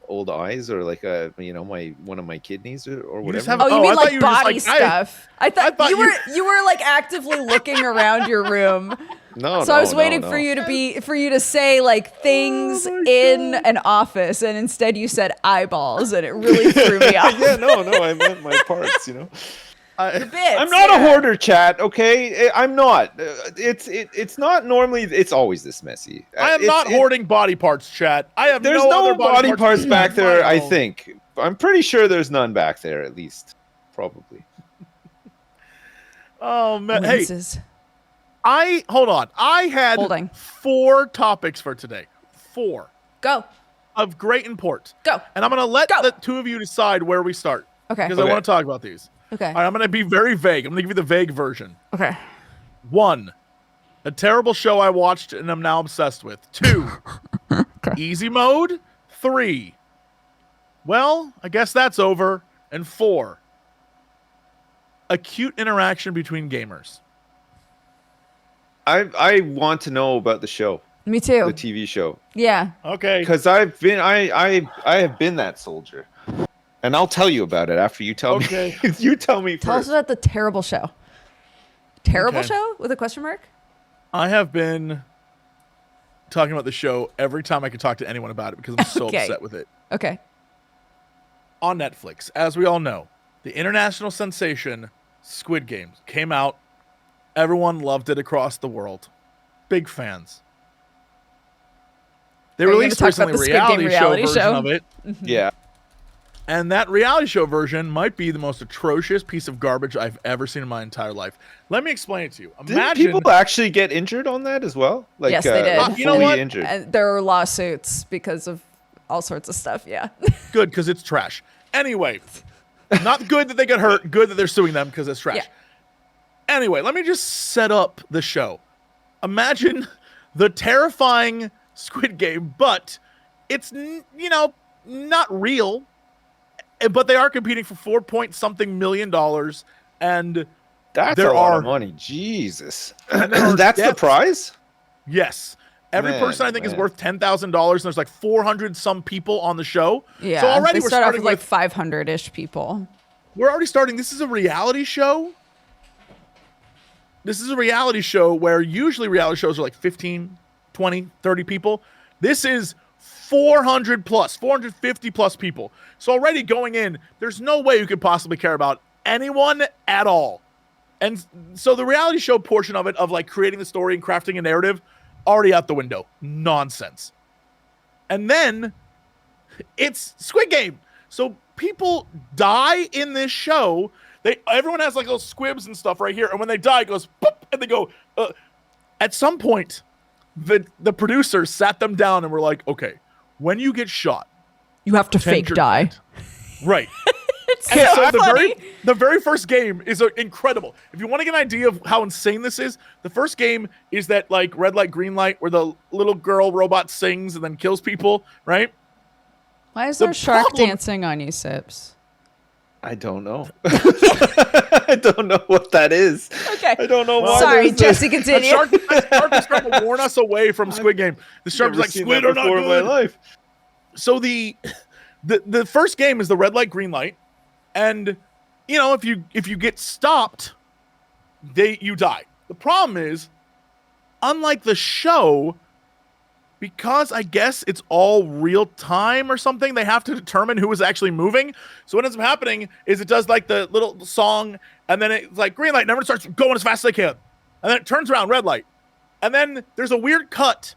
Old eyes or like one of my kidneys or whatever. You mean like body stuff? I thought you were like actively looking around your room. No, so I was waiting for you to say like things in an office, and instead you said eyeballs, and it really threw me off. Yeah, no, I meant my parts, you know. I'm not a hoarder, chat. Okay, I'm not. It's not normally. It's always this messy. I am not hoarding body parts, chat. I have there's no other body parts back there. I think I'm pretty sure there's none back there. At least, probably. Oh man! Hey, hold on. I had 4 topics for today. 4. Go. Of great import. Go. And I'm gonna let the 2 of you decide where we start. Okay. Because I want to talk about these. Okay. All right, I'm going to be very vague. I'm going to give you the vague version. Okay. 1, A terrible show I watched and I'm now obsessed with. 2, okay. Easy mode. 3, well, I guess that's over. And 4, acute interaction between gamers. I want to know about the show. Me too. The TV show. Yeah. Okay. Because I have been that soldier, and I'll tell you about it after you tell me. You tell me first. Tell us about the terrible show. Terrible show with a question mark? I have been talking about the show every time I can talk to anyone about it because I'm so upset with it. Okay. On Netflix, as we all know, the international sensation Squid Game came out. Everyone loved it across the world. Big fans. They released recently a reality show version of it. Yeah. And that reality show version might be the most atrocious piece of garbage I've ever seen in my entire life. Let me explain it to you. Did people actually get injured on that as well? Like, yes, they did. You know what? And there are lawsuits because of all sorts of stuff, yeah. Good, because it's trash. Anyway, not good that they get hurt. Good that they're suing them because it's trash. Yeah. Anyway, let me just set up the show. Imagine the terrifying Squid Game, but it's, not real. But they are competing for $4-point-something million, and that's a lot of money. Jesus, that's the prize. Yes, every person I think is worth $10,000. And there's like 400 some people on the show. Yeah, so already we're starting with like 500-ish people. We're already starting. This is a reality show. This is a reality show where usually reality shows are like 15, 20, 30 people. This is 400 plus, 450 plus people. So already going in, there's no way you could possibly care about anyone at all. And so the reality show portion of it, of like creating the story and crafting a narrative, already out the window. Nonsense. And then it's Squid Game. So people die in this show. Everyone has like those squibs and stuff right here. And when they die, it goes, boop, and they go, at some point, the producers sat them down and were like, okay, when you get shot, you have to fake die. Right. So the very first game is incredible. If you want to get an idea of how insane this is, the first game is that like red light, green light, where the little girl robot sings and then kills people, right? Why is there shark dancing on you, Sips? I don't know. I don't know what that is. Okay. I don't know why. Sorry, Jesse, continue. The shark is trying to warn us away from Squid Game. The shark is like, Squid are not good. In my life. So the first game is the red light, green light. And, if you get stopped, you die. The problem is, unlike the show, because I guess it's all real time or something, they have to determine who is actually moving. So what ends up happening is it does like the little song, and then it's like green light, and everyone starts going as fast as they can. And then it turns around, red light. And then there's a weird cut,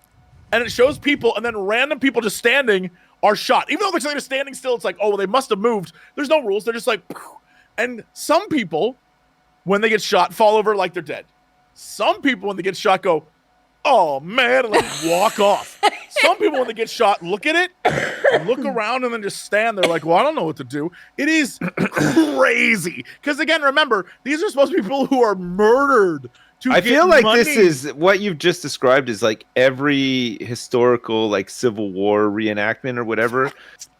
and it shows people, and then random people just standing are shot. Even though they're standing still, it's like, oh, well, they must have moved. There's no rules. They're just like, poof. And some people, when they get shot, fall over like they're dead. Some people, when they get shot, go, oh, man, and like walk off. Some people, when they get shot, look at it, look around, and then just stand there like, well, I don't know what to do. It is crazy. Because, again, remember, these are supposed to be people who are murdered. I feel like this is what you've just described is like every historical like Civil War reenactment or whatever.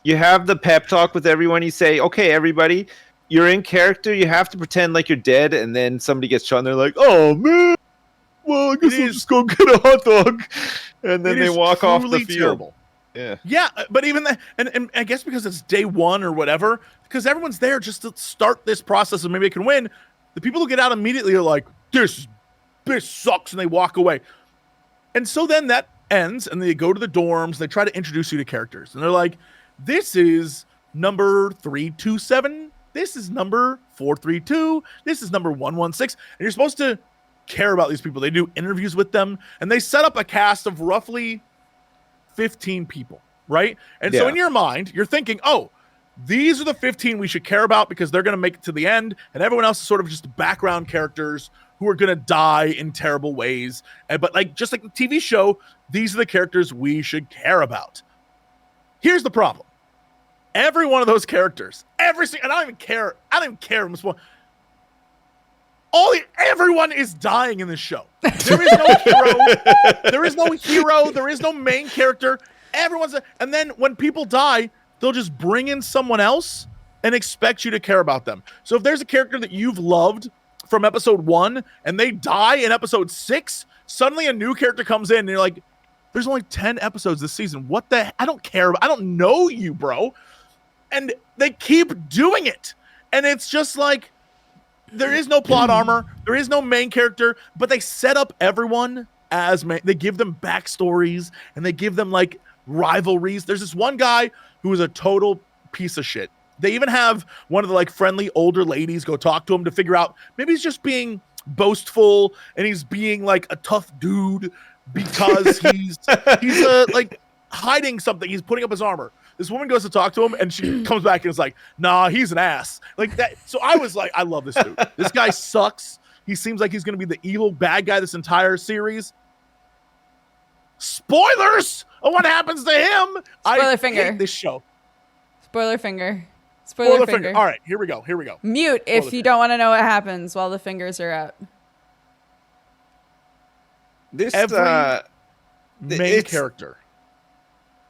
You have the pep talk with everyone. You say, okay, everybody, you're in character. You have to pretend like you're dead. And then somebody gets shot and they're like, oh, man. Well, I guess I'll just go get a hot dog. And then they walk off the field. Terrible. Yeah. Yeah, but even that, and I guess because it's day one or whatever, because everyone's there just to start this process and maybe they can win, the people who get out immediately are like, this sucks, and they walk away. And so then that ends, and they go to the dorms, they try to introduce you to characters. And they're like, this is number 327, this is number 432, this is number 116. And you're supposed to care about these people. They do interviews with them, and they set up a cast of roughly 15 people, right? And so in your mind, you're thinking, oh, these are the 15 we should care about because they're going to make it to the end, and everyone else is sort of just background characters who are going to die in terrible ways. But like just like the TV show, these are the characters we should care about. Here's the problem. Every one of those characters, and I don't even care. everyone is dying in this show. There is no hero. There is no hero. There is no main character. And then when people die, they'll just bring in someone else and expect you to care about them. So if there's a character that you've loved from episode 1 and they die in episode 6, suddenly a new character comes in and you're like, there's only 10 episodes this season. What the? I don't care. I don't know you, bro. And they keep doing it. And it's just like, there is no plot armor. There is no main character, but they set up everyone as they give them backstories and they give them like rivalries. There's this one guy who is a total piece of shit. They even have one of the like friendly older ladies go talk to him to figure out maybe he's just being boastful and he's being like a tough dude because he's like hiding something. He's putting up his armor. This woman goes to talk to him and she comes back and is like, nah, he's an ass. Like that. So I was like, I love this dude. This guy sucks. He seems like he's going to be the evil bad guy this entire series. Spoilers of what happens to him. Spoiler finger. Hate this show. Spoiler finger. Spoiler finger. All right, here we go. Mute if you don't want to know what happens while the fingers are out. Every main character.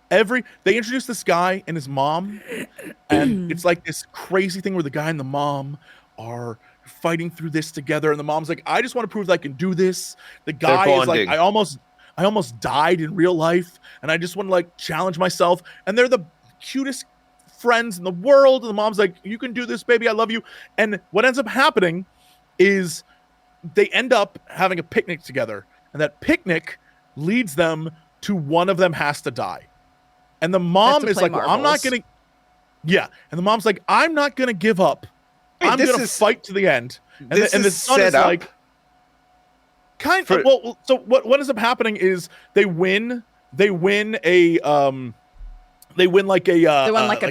They introduce this guy and his mom, and it's like this crazy thing where the guy and the mom are fighting through this together, and the mom's like, I just want to prove that I can do this. The guy is like, I almost died in real life, and I just want to like challenge myself. And they're the cutest friends in the world. And the mom's like, you can do this, baby. I love you. And what ends up happening is they end up having a picnic together, and that picnic leads them to one of them has to die. And the mom is like, well, I'm not going to. Yeah. And the mom's like, I'm not going to give up. I'm going to fight to the end. And the son is like, well, so what ends up happening is they win a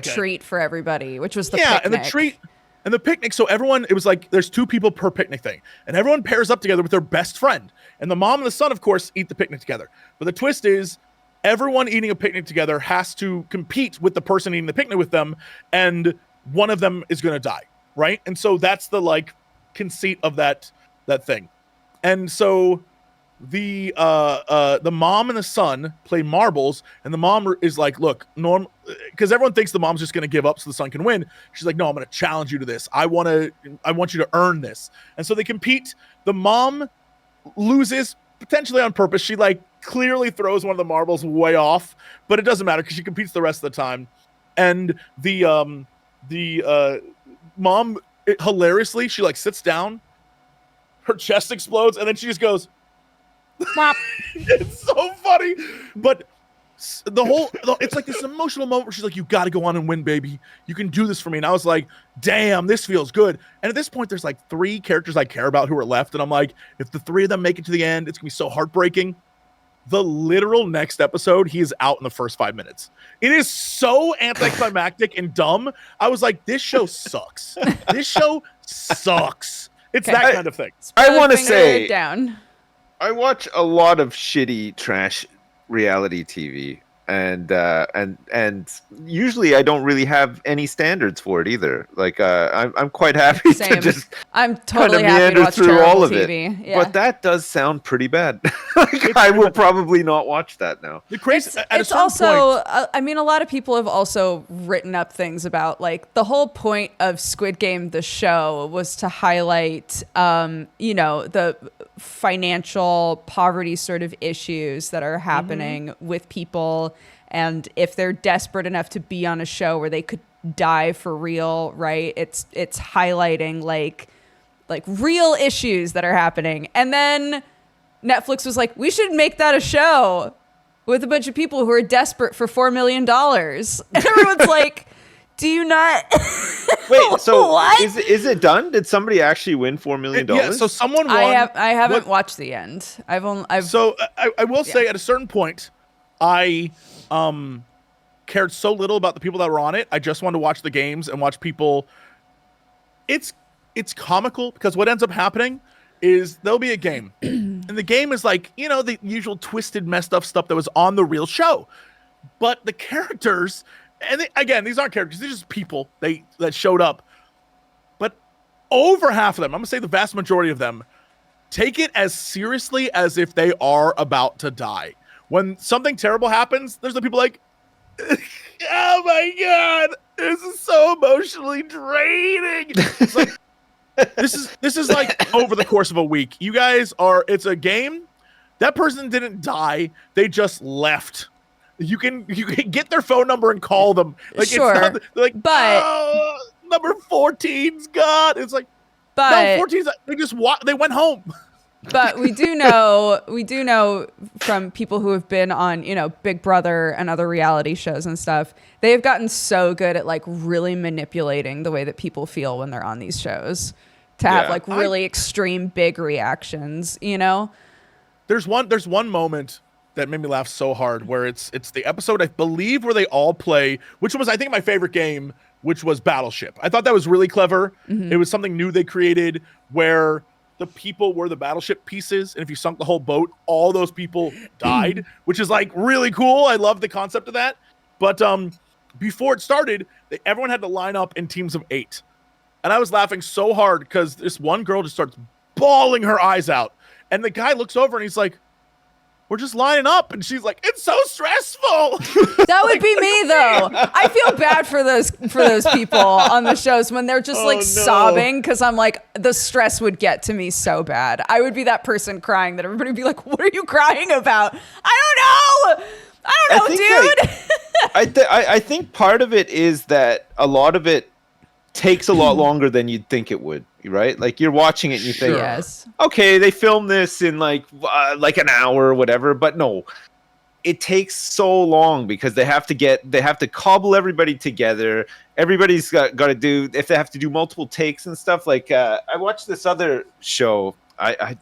treat for everybody, which was the picnic. And the treat and the picnic. So everyone, it was like there's 2 people per picnic thing, and everyone pairs up together with their best friend. And the mom and the son, of course, eat the picnic together. But the twist is, everyone eating a picnic together has to compete with the person eating the picnic with them, and one of them is going to die, right? And so that's the like conceit of that thing. And so the mom and the son play marbles, and the mom is like, look, because everyone thinks the mom's just going to give up so the son can win. She's like, no, I'm going to challenge you to this. I want you to earn this. And so they compete. The mom loses potentially on purpose. She like clearly throws one of the marbles way off, but it doesn't matter because she competes the rest of the time. And the mom, hilariously, she like sits down, her chest explodes, and then she just goes, it's so funny. But it's like this emotional moment where she's like, you got to go on and win, baby. You can do this for me. And I was like, damn, this feels good. And at this point, there's like 3 characters I care about who are left. And I'm like, if the 3 of them make it to the end, it's going to be so heartbreaking. The literal next episode, he is out in the first 5 minutes. It is so anticlimactic and dumb. I was like, this show sucks. This show sucks. It's that kind of thing. I want to say, I watch a lot of shitty trash reality TV, and usually I don't really have any standards for it either. Like I'm quite happy to just I'm totally happy to watch through all of TV. it. Yeah. But that does sound pretty bad. Like, I will probably not watch that now. It's also I mean, a lot of people have also written up things about like the whole point of Squid Game, the show, was to highlight the financial poverty sort of issues that are happening with people, and if they're desperate enough to be on a show where they could die for real, right? It's highlighting like real issues that are happening. And then Netflix was like, we should make that a show with a bunch of people who are desperate for $4 million. And everyone's like, do you not? Wait, so what? Is it done? Did somebody actually win $4 million? Yeah, so someone won. I haven't watched the end. I will say at a certain point, I cared so little about the people that were on it. I just wanted to watch the games and watch people. It's comical because what ends up happening is there'll be a game, and the game is like, the usual twisted, messed up stuff that was on the real show, but the characters. And again, these aren't characters; they're just people that showed up. But over half of them, I'm gonna say the vast majority of them, take it as seriously as if they are about to die. When something terrible happens, there's the people like, oh my God, this is so emotionally draining. It's like, this is like over the course of a week. You guys are, it's a game. That person didn't die. They just left. You can get their phone number and call them. Like, sure. It's not, like, but number 14's gone. It's like, but no, 14's, they went home. But we do know from people who have been on, Big Brother and other reality shows and stuff, they have gotten so good at like really manipulating the way that people feel when they're on these shows to have like really extreme big reactions, There's one moment that made me laugh so hard where it's the episode, I believe, where they all play, which was, I think, my favorite game, which was Battleship. I thought that was really clever. Mm-hmm. It was something new they created where the people were the battleship pieces, and if you sunk the whole boat, all those people died, which is like really cool. I love the concept of that. But before it started, everyone had to line up in teams of 8. And I was laughing so hard because this one girl just starts bawling her eyes out. And the guy looks over and he's like, we're just lining up. And she's like, it's so stressful. That would be me, though. I feel bad for those people on the shows when they're just sobbing, because I'm like, the stress would get to me so bad. I would be that person crying that everybody would be like, what are you crying about? I don't know, dude. I think part of it is that a lot of it takes a lot longer than you'd think it would, right? Like, you're watching it and you think, yes, okay, they filmed this in like an hour or whatever, but no, it takes so long because they have to cobble everybody together. Everybody's got to do, if they have to do multiple takes and stuff. Like I watched this other show. I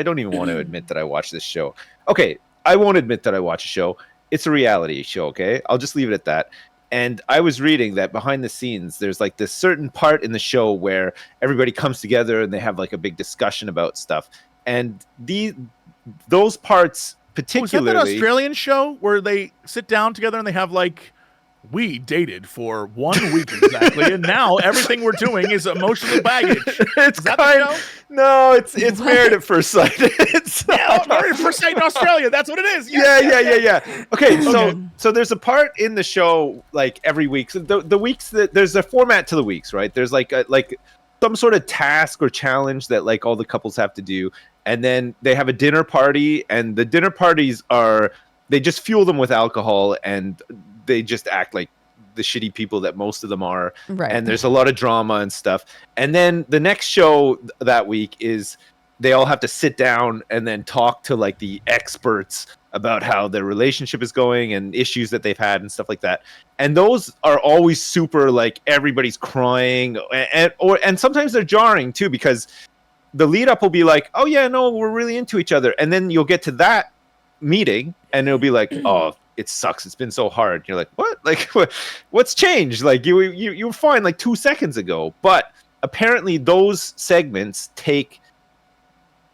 don't even want to admit that I watched this show. Okay, I won't admit that I watch a show. It's a reality show, okay? I'll just leave it at that. And I was reading that behind the scenes, there's like this certain part in the show where everybody comes together and they have like a big discussion about stuff. And those parts particularly... Was that Australian show where they sit down together and they have like, we dated for 1 week exactly, and now everything we're doing is emotional baggage. It's no, it's Married at First Sight. Married at First Sight in Australia. That's what it is. Yeah. Okay, so there's a part in the show like every week. So the weeks that there's a format to the weeks, right? There's like some sort of task or challenge that like all the couples have to do, and then they have a dinner party, and the dinner parties they just fuel them with alcohol, and they just act like the shitty people that most of them are. Right. And there's a lot of drama and stuff. And then the next show that week is they all have to sit down and then talk to like the experts about how their relationship is going and issues that they've had and stuff like that. And those are always super, like, everybody's crying, and sometimes they're jarring too, because the lead up will be like, oh yeah, no, we're really into each other. And then you'll get to that meeting and it'll be like, oh, it sucks. It's been so hard. You're like, what? Like, what's changed? Like, you were fine like 2 seconds ago. But apparently those segments take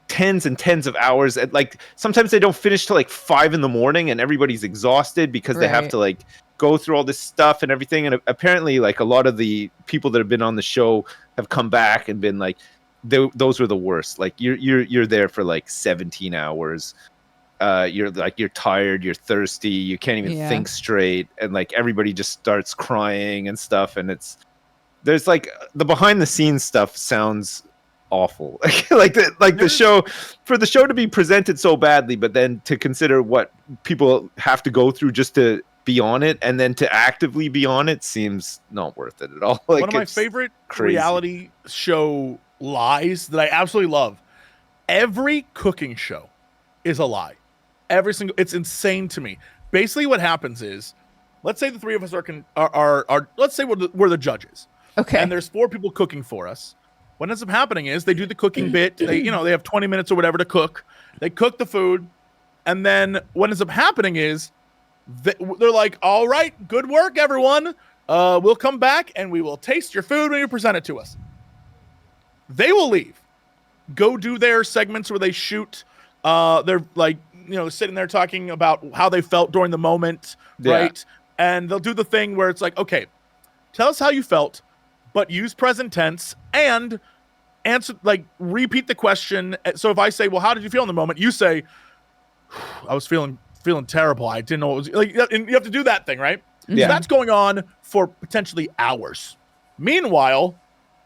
tens and tens of hours. And like, sometimes they don't finish till like 5 a.m. and everybody's exhausted because they have to like go through all this stuff and everything. And apparently like a lot of the people that have been on the show have come back and been like, those were the worst. Like you're there for like 17 hours. You're tired, you're thirsty, you can't even think straight, and like everybody just starts crying and stuff, and there's like the behind the scenes stuff sounds awful. The show, for the show to be presented so badly, but then to consider what people have to go through just to be on it, and then to actively be on it, seems not worth it at all. Like, one of my favorite reality show lies that I absolutely love. Every cooking show is a lie. It's insane to me. Basically what happens is, let's say the three of us are let's say we're the judges. Okay. And there's 4 people cooking for us. What ends up happening is they do the cooking bit. They have 20 minutes or whatever to cook. They cook the food. And then what ends up happening is they're like, all right, good work, everyone. We'll come back and we will taste your food when you present it to us. They will leave, go do their segments where they shoot. They're like, sitting there talking about how they felt during the moment, right? And they'll do the thing where it's like, okay, tell us how you felt, but use present tense and answer, like repeat the question. So if I say, well, how did you feel in the moment? You say, I was feeling terrible. I didn't know what was like, and you have to do that thing, right? Yeah. So that's going on for potentially hours. Meanwhile,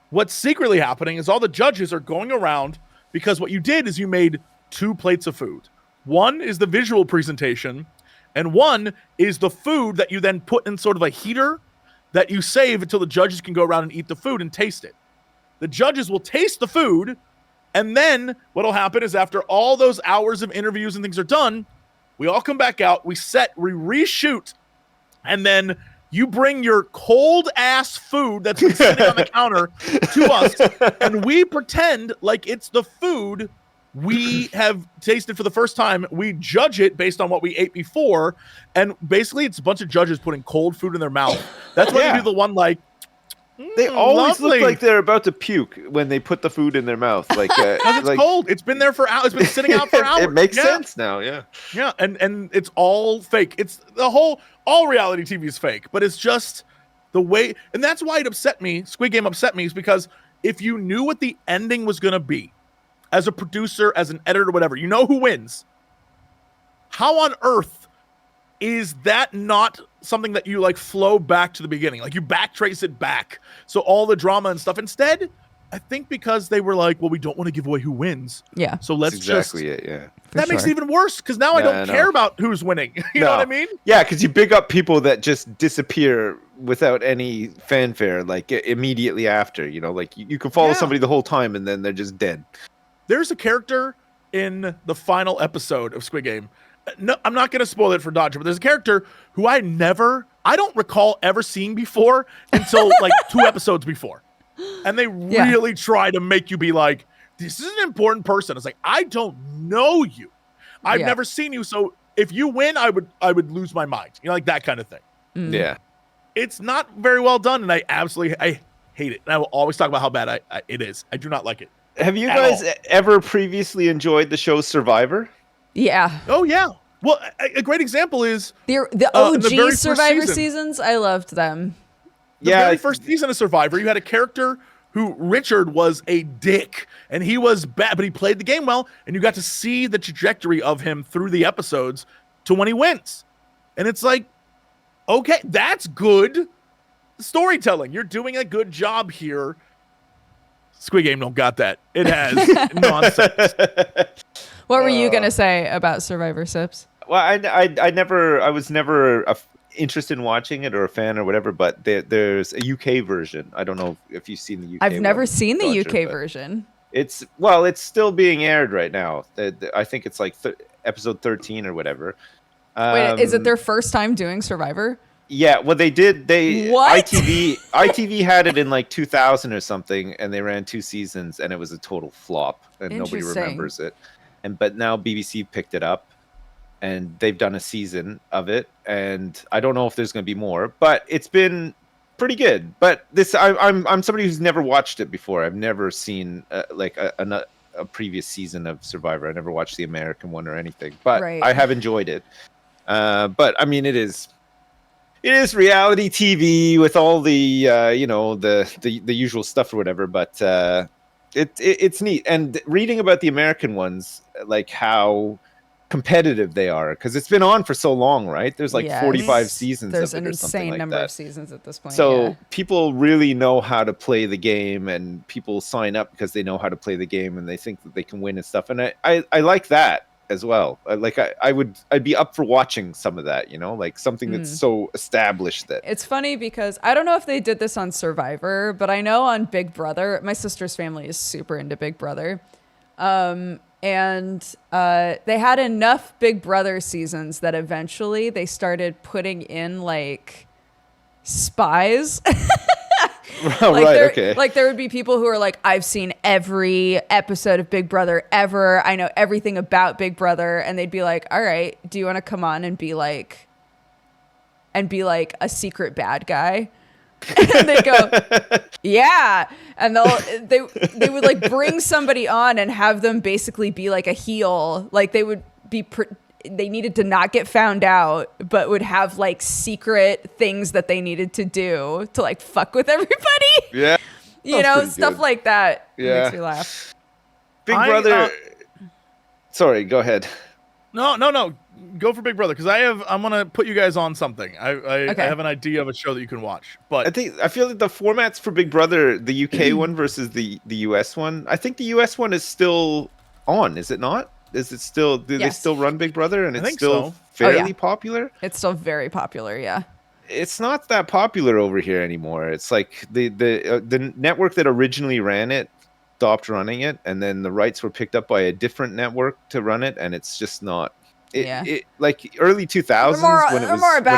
what's secretly happening is all the judges are going around because what you did is you made 2 plates of food. One is the visual presentation, and one is the food that you then put in sort of a heater that you save until the judges can go around and eat the food and taste it. The judges will taste the food, and then what'll happen is after all those hours of interviews and things are done, we all come back out, we reshoot, and then you bring your cold-ass food that's been sitting on the counter to us, and we pretend like it's the food we have tasted for the first time. We judge it based on what we ate before, and basically it's a bunch of judges putting cold food in their mouth. That's why you do the one like, they always lovely. look like they're about to puke when they put the food in their mouth. Like, because it's cold. It's been there for hours. It's been sitting out for hours. It makes sense now. Yeah. Yeah. And it's all fake. It's all reality TV is fake, but it's just the way. And that's why it upset me. Squid Game upset me is because if you knew what the ending was going to be as a producer, as an editor, whatever, you know who wins. How on earth is that not something that you like flow back to the beginning? Like you backtrace it back. So all the drama and stuff. Instead, I think because they were like, well, we don't want to give away who wins. Yeah. So let's That's exactly it. Yeah. That makes it even worse because now I don't care about who's winning. You know what I mean? Yeah, because you big up people that just disappear without any fanfare, like immediately after. You know, like you can follow somebody the whole time and then they're just dead. There's a character in the final episode of Squid Game. No, I'm not going to spoil it for Dodger, but there's a character who I don't recall ever seeing before until like 2 episodes before. And they really try to make you be like, this is an important person. It's like, I don't know you. I've never seen you. So if you win, I would lose my mind. You know, like that kind of thing. Mm. Yeah. It's not very well done. And I hate it. And I will always talk about how bad it is. I do not like it. Have you guys ever previously enjoyed the show Survivor? Yeah. Oh, yeah. Well, a great example is the OG the Survivor seasons. I loved them. The very first season of Survivor, you had a character who Richard was a dick, and he was bad, but he played the game well, and you got to see the trajectory of him through the episodes to when he wins. And it's like, okay, that's good storytelling. You're doing a good job here. Squid Game don't got that. It has nonsense. What were you gonna say about Survivor, Sips? Well, I was never interested in watching it or a fan or whatever, but there's a UK version. I don't know if you've seen the UK. I've never seen the UK version. It's still being aired right now. I think it's like episode 13 or whatever. Wait, is it their first time doing Survivor? Yeah, well, they did. What? ITV had it in like 2000 or something, and they ran 2 seasons, and it was a total flop, and nobody remembers it. But now BBC picked it up, and they've done a season of it, and I don't know if there's going to be more, but it's been pretty good. But I'm somebody who's never watched it before. I've never seen like a previous season of Survivor. I never watched the American one or anything, but I have enjoyed it. But I mean, it is reality TV with all the the usual stuff or whatever, but it's neat. And reading about the American ones, like how competitive they are, because it's been on for so long, right? There's like 45 seasons. There's of it an or something insane like number that. of seasons at this point. So people really know how to play the game, and people sign up because they know how to play the game and they think that they can win and stuff. And I like that as well. I'd be up for watching some of that, you know, like something that's so established that. It's funny because I don't know if they did this on Survivor, but I know on Big Brother, my sister's family is super into Big Brother. And they had enough Big Brother seasons that eventually they started putting in like spies. Like there would be people who are like, I've seen every episode of Big Brother ever. I know everything about Big Brother. And they'd be like, all right, do you want to come on and be like a secret bad guy? And they'd go, yeah. And they would like bring somebody on and have them basically be like a heel. Like they would be, they needed to not get found out, but would have like secret things that they needed to do to like fuck with everybody. Yeah. You know, stuff good. like that makes me laugh. Big Brother. Sorry, go ahead. No. Go for Big Brother because I'm gonna put you guys on something. I have an idea of a show that you can watch. But I feel like the formats for Big Brother, the UK one versus the US one. I think the US one is still on, is it not? Is it still? Do they still run Big Brother and it's still fairly popular? It's still very popular, yeah. It's not that popular over here anymore. It's like the network that originally ran it stopped running it, and then the rights were picked up by a different network to run it, and it's just not. It like early 2000s when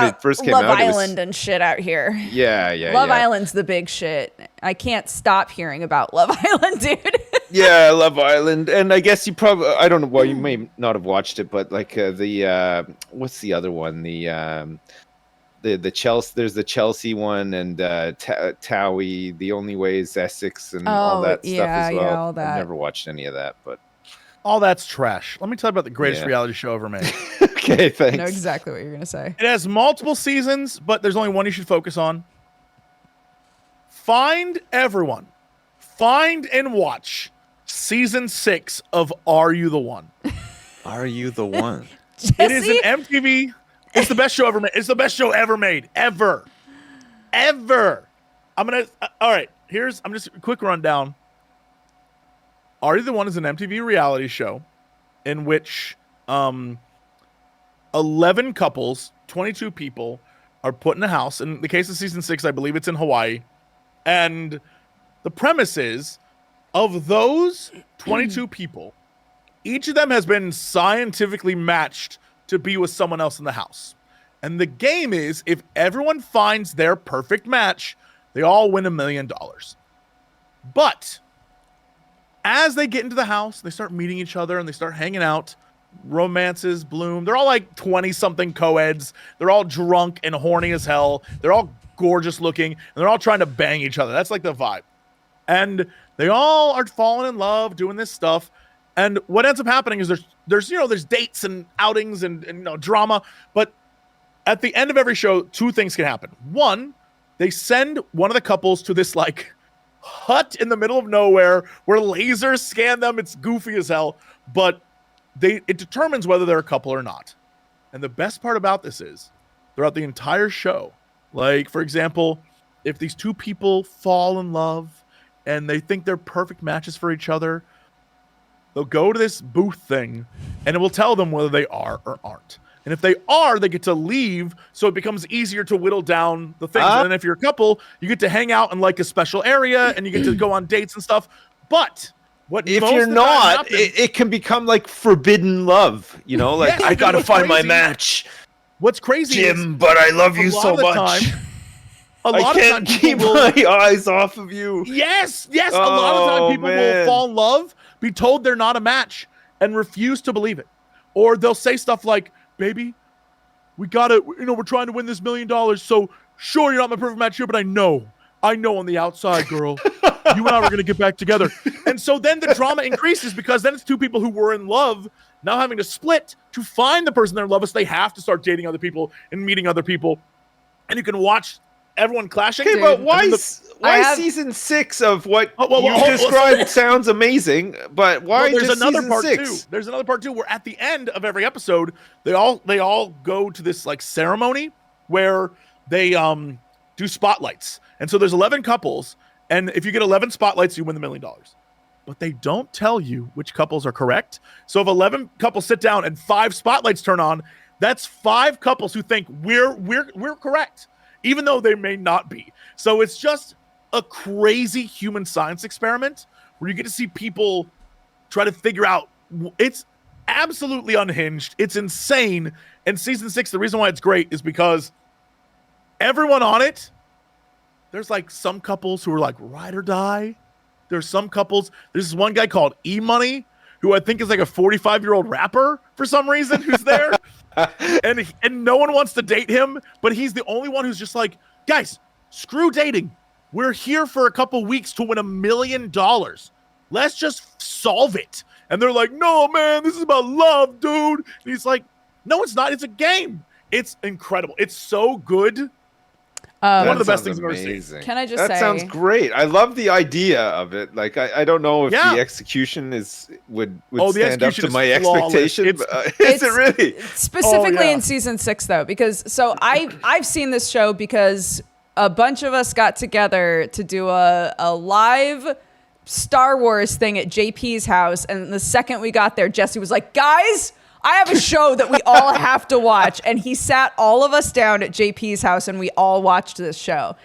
it first came out. Love Island and shit out here. Yeah. Love Island's the big shit. I can't stop hearing about Love Island, dude. Yeah, Love Island, and I guess you probably I don't know. Well, you may not have watched it, but like what's the other one? The Chelsea. There's the Chelsea one and Towie. The Only Way is Essex and all that stuff as well. All that. I've never watched any of that, but. All that's trash. Let me tell you about the greatest reality show ever made. Okay, thanks. I know exactly what you're going to say. It has multiple seasons, but there's only one you should focus on. Find and watch season 6 of Are You the One? Are You the One? It is an MTV. It's the best show ever made. It's the best show ever made. Ever. All right. I'm just a quick rundown. Are You the One is an MTV reality show in which 11 couples, 22 people, are put in a house. In the case of season 6, I believe it's in Hawaii. And the premise is, of those 22 people, each of them has been scientifically matched to be with someone else in the house. And the game is, if everyone finds their perfect match, they all win $1 million. But as they get into the house, they start meeting each other and they start hanging out. Romances bloom. They're all like 20-something co-eds. They're all drunk and horny as hell. They're all gorgeous looking, and they're all trying to bang each other. That's like the vibe. And they all are falling in love, doing this stuff. And what ends up happening is there's dates and outings and drama. But at the end of every show, two things can happen. One, they send one of the couples to this like hut in the middle of nowhere where lasers scan them. It's goofy as hell, but it determines whether they're a couple or not. And the best part about this is throughout the entire show, like for example, if these two people fall in love and they think they're perfect matches for each other, they'll go to this booth thing and it will tell them whether they are or aren't. And if they are, they get to leave, so it becomes easier to whittle down the things. And if you're a couple, you get to hang out in like a special area, and you get to go on dates and stuff. But if you're not, it can become like forbidden love. You know, like I gotta find my match. What's crazy, Jim? But I love you so much. I can't keep my eyes off of you. Yes. A lot of the time, people will fall in love, be told they're not a match, and refuse to believe it, or they'll say stuff like, "Baby, we gotta, we're trying to win this $1 million. So sure, you're not my perfect match here, but I know on the outside, girl, you and I were gonna get back together." And so then the drama increases because then it's two people who were in love now having to split to find the person they're in love with. So they have to start dating other people and meeting other people, and you can watch everyone clashing. Okay, but why season 6 of what you described sounds amazing, but why there's just another season part 6? There's another part too, where at the end of every episode, they all go to this like ceremony where they do spotlights. And so there's 11 couples, and if you get 11 spotlights, you win the $1 million. But they don't tell you which couples are correct. So if 11 couples sit down and 5 spotlights turn on, that's 5 couples who think we're correct, even though they may not be. So it's just a crazy human science experiment where you get to see people try to figure out. It's absolutely unhinged. It's insane. And season 6, the reason why it's great is because everyone on it, there's like some couples who are like ride or die. There's some couples. There's this one guy called E-Money, who I think is like a 45-year-old rapper for some reason who's there. and no one wants to date him, but he's the only one who's just like, guys, screw dating. We're here for a couple weeks to win $1 million. Let's just solve it. And they're like, no, man, this is about love, dude. And he's like, no, it's not. It's a game. It's incredible. It's so good. One of the best things I've ever seen. Can I just say that sounds great? I love the idea of it. Like I don't know if the execution would stand up to my expectation. Is it really? Specifically in season 6 though, because I've seen this show because a bunch of us got together to do a live Star Wars thing at JP's house, and the second we got there, Jesse was like, "Guys, I have a show that we all have to watch." And he sat all of us down at JP's house and we all watched this show.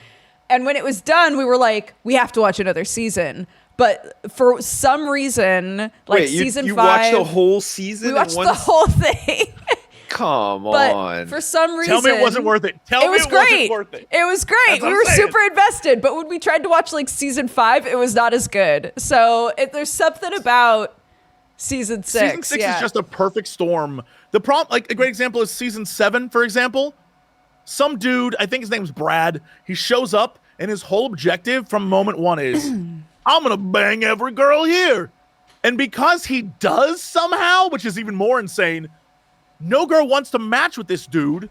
And when it was done, we were like, we have to watch another season. But for some reason, season 5. You watched the whole season? We watched the whole thing. Come but on. For some reason. Tell me it wasn't worth it. It was great. It was great. We were super invested. But when we tried to watch season 5, it was not as good. So there's something about season 6. Season 6 is just a perfect storm. The problem, a great example is season 7, for example. Some dude, I think his name's Brad, he shows up and his whole objective from moment 1 is, I'm going to bang every girl here. And because he does somehow, which is even more insane, no girl wants to match with this dude.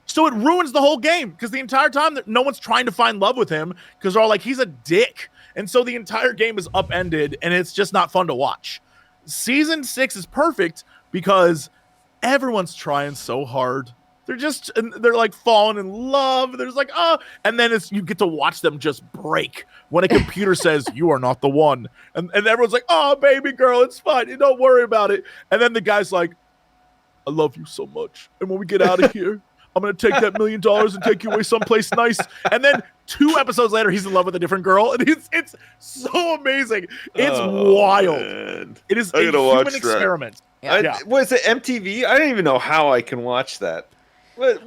So it ruins the whole game because the entire time no one's trying to find love with him because they're all like, he's a dick. And so the entire game is upended and it's just not fun to watch. Season 6 is perfect because everyone's trying so hard. They're falling in love. There's and then you get to watch them just break when a computer says you are not the one. And everyone's like, oh, baby girl, it's fine. You don't worry about it. And then the guy's like, I love you so much. And when we get out of here, I'm going to take that $1 million and take you away someplace nice. And then 2 episodes later, he's in love with a different girl. And it's so amazing. It's wild. Man. It is a human experiment. Was it MTV? I don't even know how I can watch that.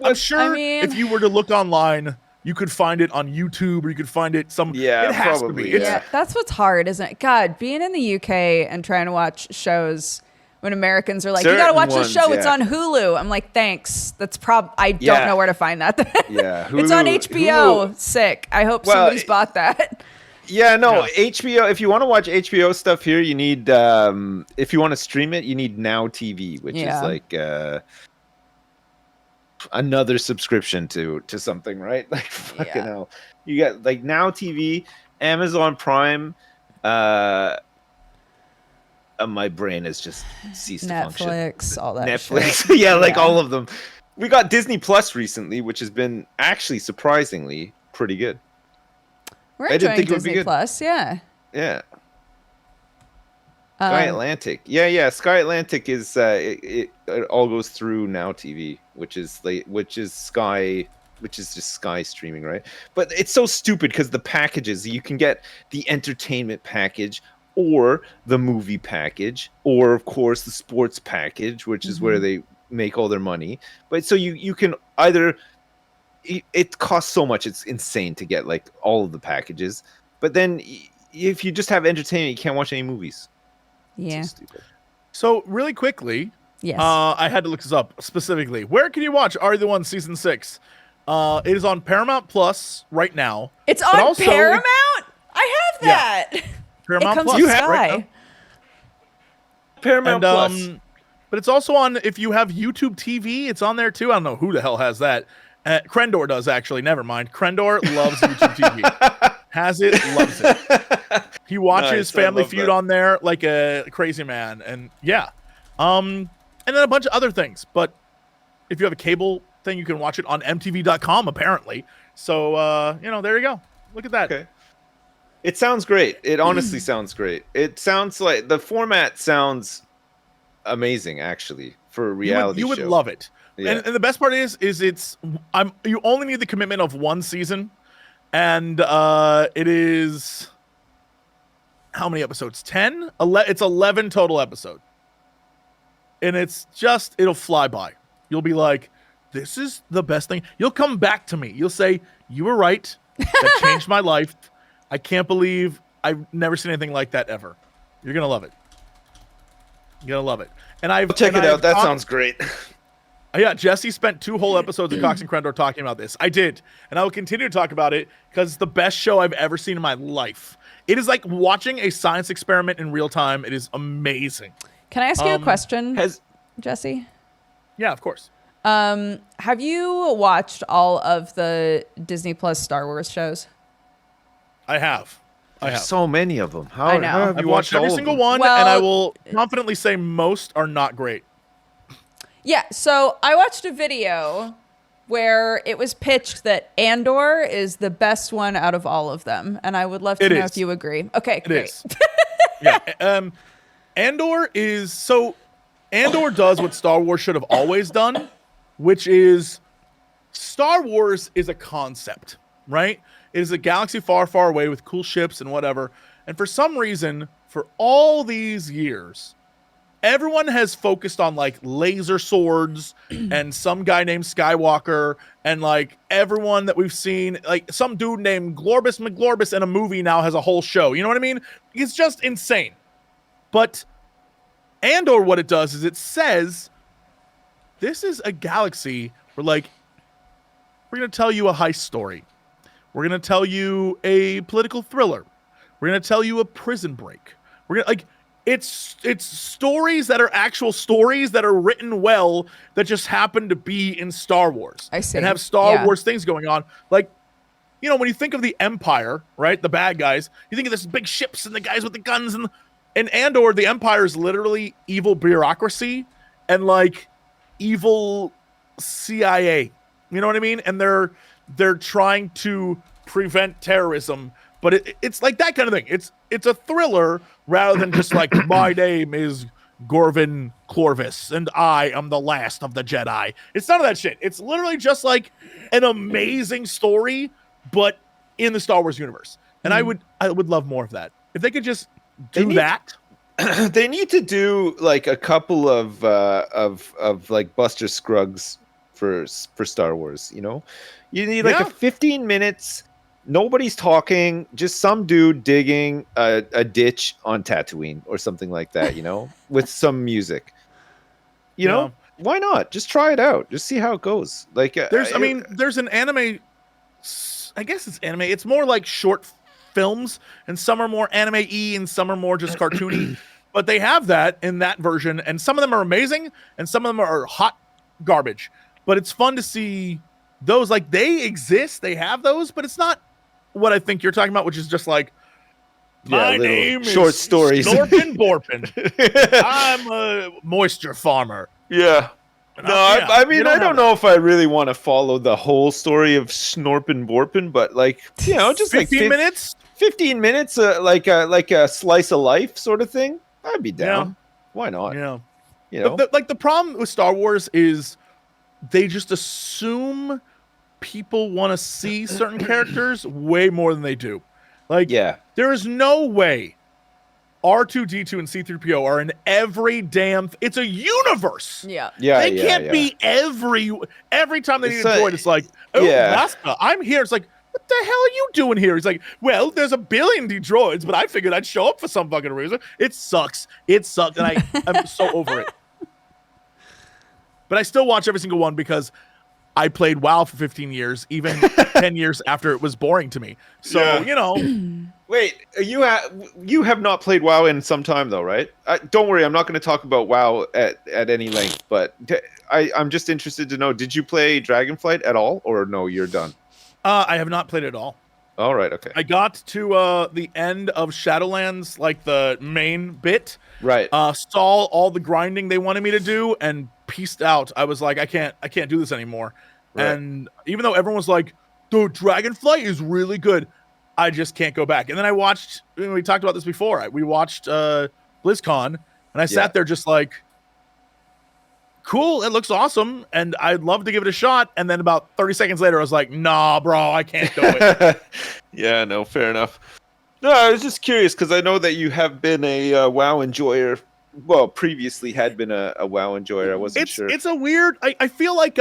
I'm sure if you were to look online, you could find it on YouTube or you could find it it has probably, to be. That's what's hard, isn't it? God, being in the UK and trying to watch shows when Americans are like, you got to watch this show. It's on Hulu. I'm like, thanks. That's I don't know where to find that. Hulu, it's on HBO. Hulu. Sick. I hope somebody's bought that. Yeah, no, HBO. If you want to watch HBO stuff here, you need, if you want to stream it, you need Now TV, which is another subscription to something, right? Fucking hell. You got Now TV, Amazon Prime, my brain has just ceased to function. Netflix, all that Netflix, shit. all of them. We got Disney Plus recently, which has been actually surprisingly pretty good. We're enjoying Disney Plus, yeah. Yeah. Sky Atlantic. Yeah. Sky Atlantic is it all goes through Now TV, which is just Sky streaming, right? But it's so stupid because the packages, you can get the entertainment package or the movie package, or of course the sports package, which is where they make all their money. But so you can either, it costs so much, it's insane to get all of the packages. But then if you just have entertainment, you can't watch any movies. Yeah. So really quickly, yes. I had to look this up specifically. Where can you watch Are the One Season 6? It is on Paramount Plus right now. It's on Paramount? I have that. Yeah. Paramount it comes Plus. You have right now. Paramount Plus. But it's also on, if you have YouTube TV, it's on there too. I don't know who the hell has that. Crendor does, actually. Never mind. Crendor loves YouTube TV. Has it, loves it. He watches Family Feud on there like a crazy man. And and then a bunch of other things. But if you have a cable thing, you can watch it on MTV.com, apparently. So, there you go. Look at that. Okay. It sounds great. It honestly sounds great. It sounds like the format sounds amazing, actually, for a reality show. You would love it. Yeah. And the best part is you only need the commitment of 1 season, and it is how many episodes? 10? It's 11 total episodes, and it'll fly by. You'll be like, this is the best thing. You'll come back to me. You'll say, you were right. That changed my life. I can't believe I've never seen anything like that ever. You're gonna love it. You're gonna love it. And check it out. That sounds great. Yeah, Jesse spent 2 whole episodes of Cox and Crendor talking about this. I did, and I will continue to talk about it because it's the best show I've ever seen in my life. It is like watching a science experiment in real time. It is amazing. Can I ask you a question, Jesse? Yeah, of course. Have you watched all of the Disney Plus Star Wars shows? I have. So many of them. I know. How have you watched every single one, well, and I will confidently say most are not great. Yeah, so I watched a video where it was pitched that Andor is the best one out of all of them, and I would love to know if you agree. Okay, great. Yeah. Andor does what Star Wars should have always done, which is Star Wars is a concept, right? It is a galaxy far, far away with cool ships and whatever. And for some reason, for all these years, everyone has focused on like laser swords and some guy named Skywalker and like everyone that we've seen, like some dude named Glorbus McGlorbus in a movie now has a whole show. You know what I mean? It's just insane. But Andor, what it does is it says, this is a galaxy where like, we're going to tell you a heist story. We're going to tell you a political thriller. We're going to tell you a prison break. We're going to like, it's stories that are actual stories that are written well that just happen to be in Star Wars. I see. And have Star Wars things going on. Like, you know, when you think of the Empire, right? The bad guys, you think of this big ships and the guys with the guns and Andor, the Empire is literally evil bureaucracy and like evil CIA. You know what I mean? And they're trying to prevent terrorism, but it's like that kind of thing. It's a thriller rather than just like my name is Gorvin Clorvis and I am the last of the Jedi. It's none of that shit. It's literally just like an amazing story, but in the Star Wars universe. And I would love more of that. If they could just do that. They need to do like a couple of like Buster Scruggs for Star Wars, you know? You need like a 15 minutes, nobody's talking, just some dude digging a ditch on Tatooine or something like that, you know, with some music. You know, why not? Just try it out. Just see how it goes. Like there's an anime, I guess it's anime. It's more like short films, and some are more anime-y and some are more just cartoony. But they have that in that version, and some of them are amazing, and some of them are hot garbage. But it's fun to see those, like, they exist, they have those, but it's not what I think you're talking about, which is just like, my name short is stories. Snorpin Borpin. I'm a moisture farmer. Yeah. No, I mean, I don't know if I really want to follow the whole story of Snorpin Borpin, but like, you know, just 15 like minutes? 15 minutes, like a slice of life sort of thing. I'd be down. Why not? Yeah. You know, the problem with Star Wars is they just assume people want to see certain characters way more than they do. Like, there is no way R2-D2 and C-3PO are in every damn... It's a universe. They can't be every time they need a droid, it's like, Alaska, I'm here. It's like, what the hell are you doing here? He's like, well, there's a billion droids, but I figured I'd show up for some fucking reason. It sucks. And I'm so over it. But I still watch every single one because I played WoW for 15 years, even 10 years after it was boring to me. So, you know. Wait, you have not played WoW in some time, though, right? Don't worry, I'm not going to talk about WoW at any length, but I'm just interested to know, did you play Dragonflight at all, or no, you're done? I have not played it at all. All right, okay. I got to the end of Shadowlands, like the main bit. Right. Saw all the grinding they wanted me to do and pieced out. I was like, I can't do this anymore. Right. And even though everyone was like, dude, Dragonflight is really good, I just can't go back. And then I watched, we talked about this before, we watched BlizzCon, and I sat there just like, cool, it looks awesome, and I'd love to give it a shot. And then about 30 seconds later, I was like, nah, bro, I can't do it. Yeah, no, fair enough. No, I was just curious because I know that you have been a WoW enjoyer. Well, previously had been a WoW enjoyer. I wasn't sure. It's a weird... I feel like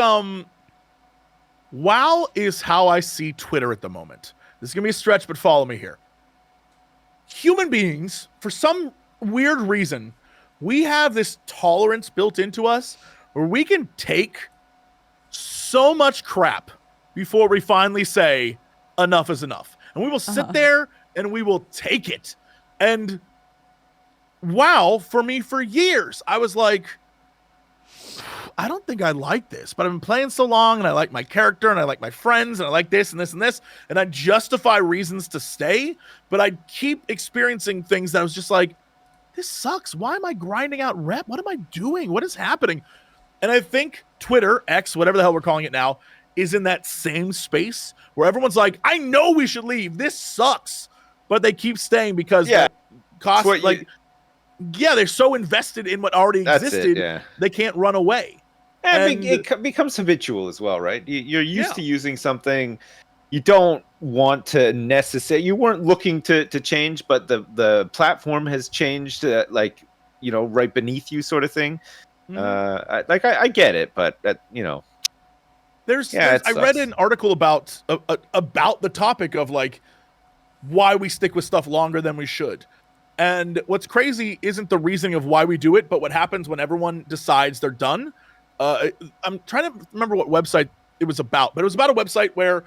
WoW is how I see Twitter at the moment. This is going to be a stretch, but follow me here. Human beings, for some weird reason, we have this tolerance built into us where we can take so much crap before we finally say enough is enough. And we will sit there and we will take it. And WoW, for me, for years, I was like, I don't think I like this, but I've been playing so long and I like my character and I like my friends and I like this and this and this, and I justify reasons to stay, but I keep experiencing things that I was just like, this sucks. Why am I grinding out rep? What am I doing? What is happening? And I think Twitter, X, whatever the hell we're calling it now, is in that same space where everyone's like, I know we should leave. This sucks. But they keep staying because they're so invested in what already existed, they can't run away. And it becomes habitual as well, right? You're used to using something. You don't want to you weren't looking to change, but the platform has changed, right beneath you, sort of thing. I get it, but I read an article about the topic of like why we stick with stuff longer than we should. And what's crazy isn't the reasoning of why we do it, but what happens when everyone decides they're done. I'm trying to remember what website it was about, but it was about a website where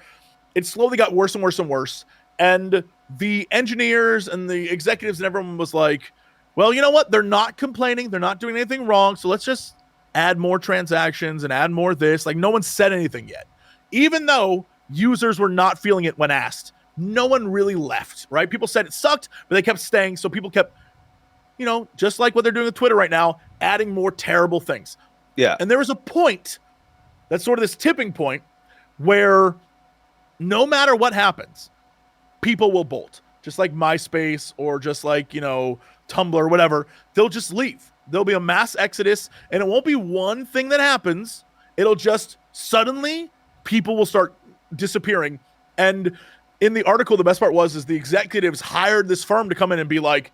it slowly got worse and worse and worse. And the engineers and the executives and everyone was like, well, you know what? They're not complaining. They're not doing anything wrong. So let's just add more transactions and add more this. Like, no one said anything yet. Even though users were not feeling it when asked. No one really left, right? People said it sucked, but they kept staying. So people kept, just like what they're doing with Twitter right now, adding more terrible things. Yeah. And there was a point, that's sort of this tipping point, where no matter what happens, people will bolt. Just like MySpace or just like, Tumblr or whatever. They'll just leave. There'll be a mass exodus, and it won't be one thing that happens. It'll just suddenly people will start disappearing. And in the article, the best part is the executives hired this firm to come in and be like,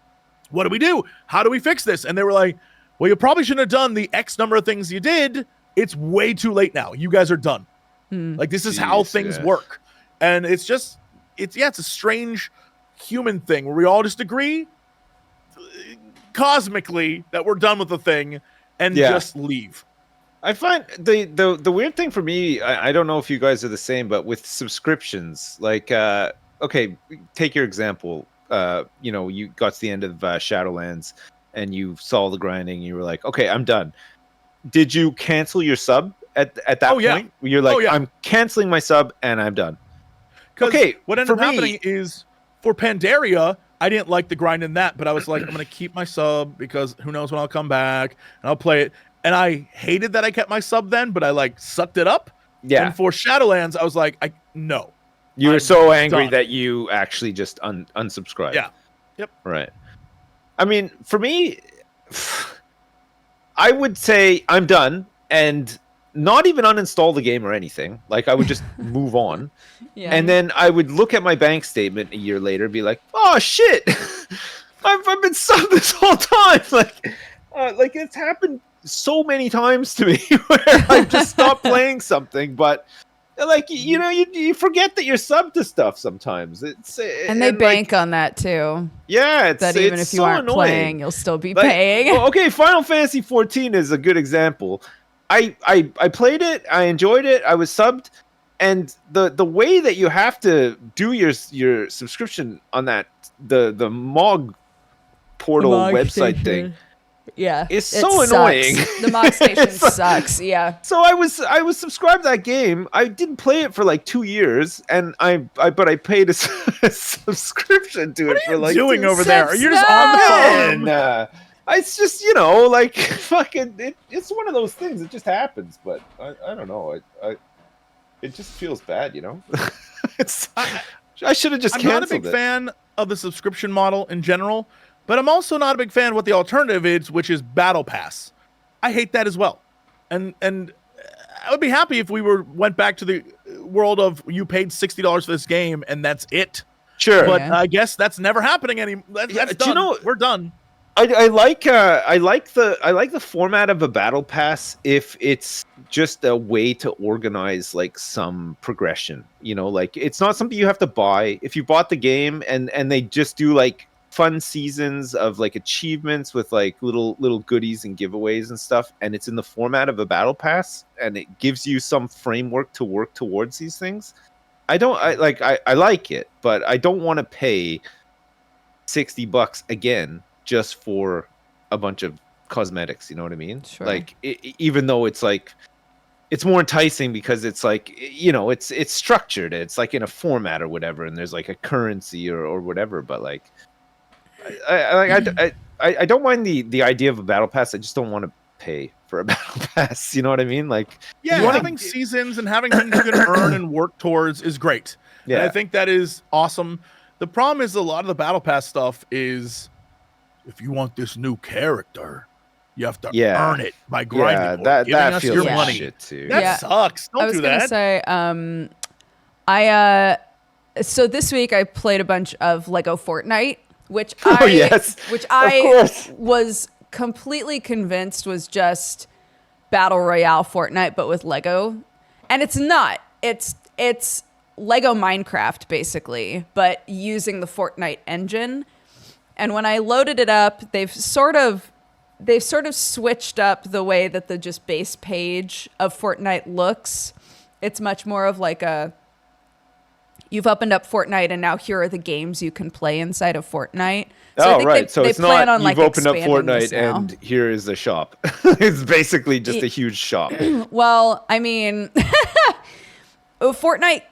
what do we do? How do we fix this? And they were like, well, you probably shouldn't have done the X number of things you did. It's way too late now. You guys are done. Like, this is how things work. And it's a strange human thing where we all just agree cosmically that we're done with the thing and just leave. I find the weird thing for me, I don't know if you guys are the same, but with subscriptions, like, okay, take your example. You got to the end of Shadowlands and you saw the grinding and you were like, okay, I'm done. Did you cancel your sub at that point? You're like, I'm canceling my sub and I'm done. Okay, what ended up happening is for Pandaria, I didn't like the grind in that, but I was like, I'm going to keep my sub because who knows when I'll come back and I'll play it. And I hated that I kept my sub then, but I sucked it up. Yeah. And for Shadowlands, I was like, no. You were so angry that you actually just unsubscribed. Yeah. Yep. Right. I mean, for me, I would say I'm done and not even uninstall the game or anything. Like, I would just move on. Yeah. And then I would look at my bank statement a year later and be like, oh, shit. I've been subbed this whole time. Like it's happened so many times to me where I just stopped playing something, but you forget that you're subbed to stuff sometimes. And they bank on that too. Yeah, even if you aren't playing, you'll still be paying. Well, okay, Final Fantasy 14 is a good example. I played it, I enjoyed it, I was subbed, and the way that you have to do your subscription on that the MOG portal website thing. Yeah, it's so annoying. The MOG station sucks. Yeah. So I was subscribed to that game. I didn't play it for like 2 years, and I paid a subscription to it for like. What are you doing over there? Are you just on the phone? It's just fucking. It's one of those things. It just happens, but I don't know. It just feels bad, I should have just canceled it. I'm not a big fan of the subscription model in general. But I'm also not a big fan of what the alternative is, which is Battle Pass. I hate that as well. And I would be happy if we went back to the world of you paid $60 for this game and that's it. Sure. But I guess that's never happening anymore. That's done. We're done. I like the format of a Battle Pass if it's just a way to organize like some progression. It's not something you have to buy. If you bought the game and they just do like fun seasons of like achievements with like little goodies and giveaways and stuff, and it's in the format of a battle pass and it gives you some framework to work towards these things. I like it, but I don't want to pay $60 again just for a bunch of cosmetics. You know what I mean? Sure. Like even though it's like it's more enticing because it's like it's structured. It's like in a format or whatever, and there's like a currency or whatever. But like I don't mind the idea of a battle pass. I just don't want to pay for a battle pass. You know what I mean? Like having seasons and having things you can earn and work towards is great. Yeah, and I think that is awesome. The problem is a lot of the battle pass stuff is if you want this new character, you have to earn it by grinding. Yeah, giving us feels your like money. Shit too. That sucks. Don't do that. I was gonna say, so this week I played a bunch of Lego Fortnite, which I was completely convinced was just Battle Royale Fortnite, but with Lego, and it's not. It's Lego Minecraft basically, but using the Fortnite engine. And when I loaded it up, they've sort of switched up the way that the just base page of Fortnite looks. It's much more of like you've opened up Fortnite and now here are the games you can play inside of Fortnite. So I think so it's not you've opened up Fortnite and here is the shop. It's basically just a huge shop. Well, I mean, Fortnite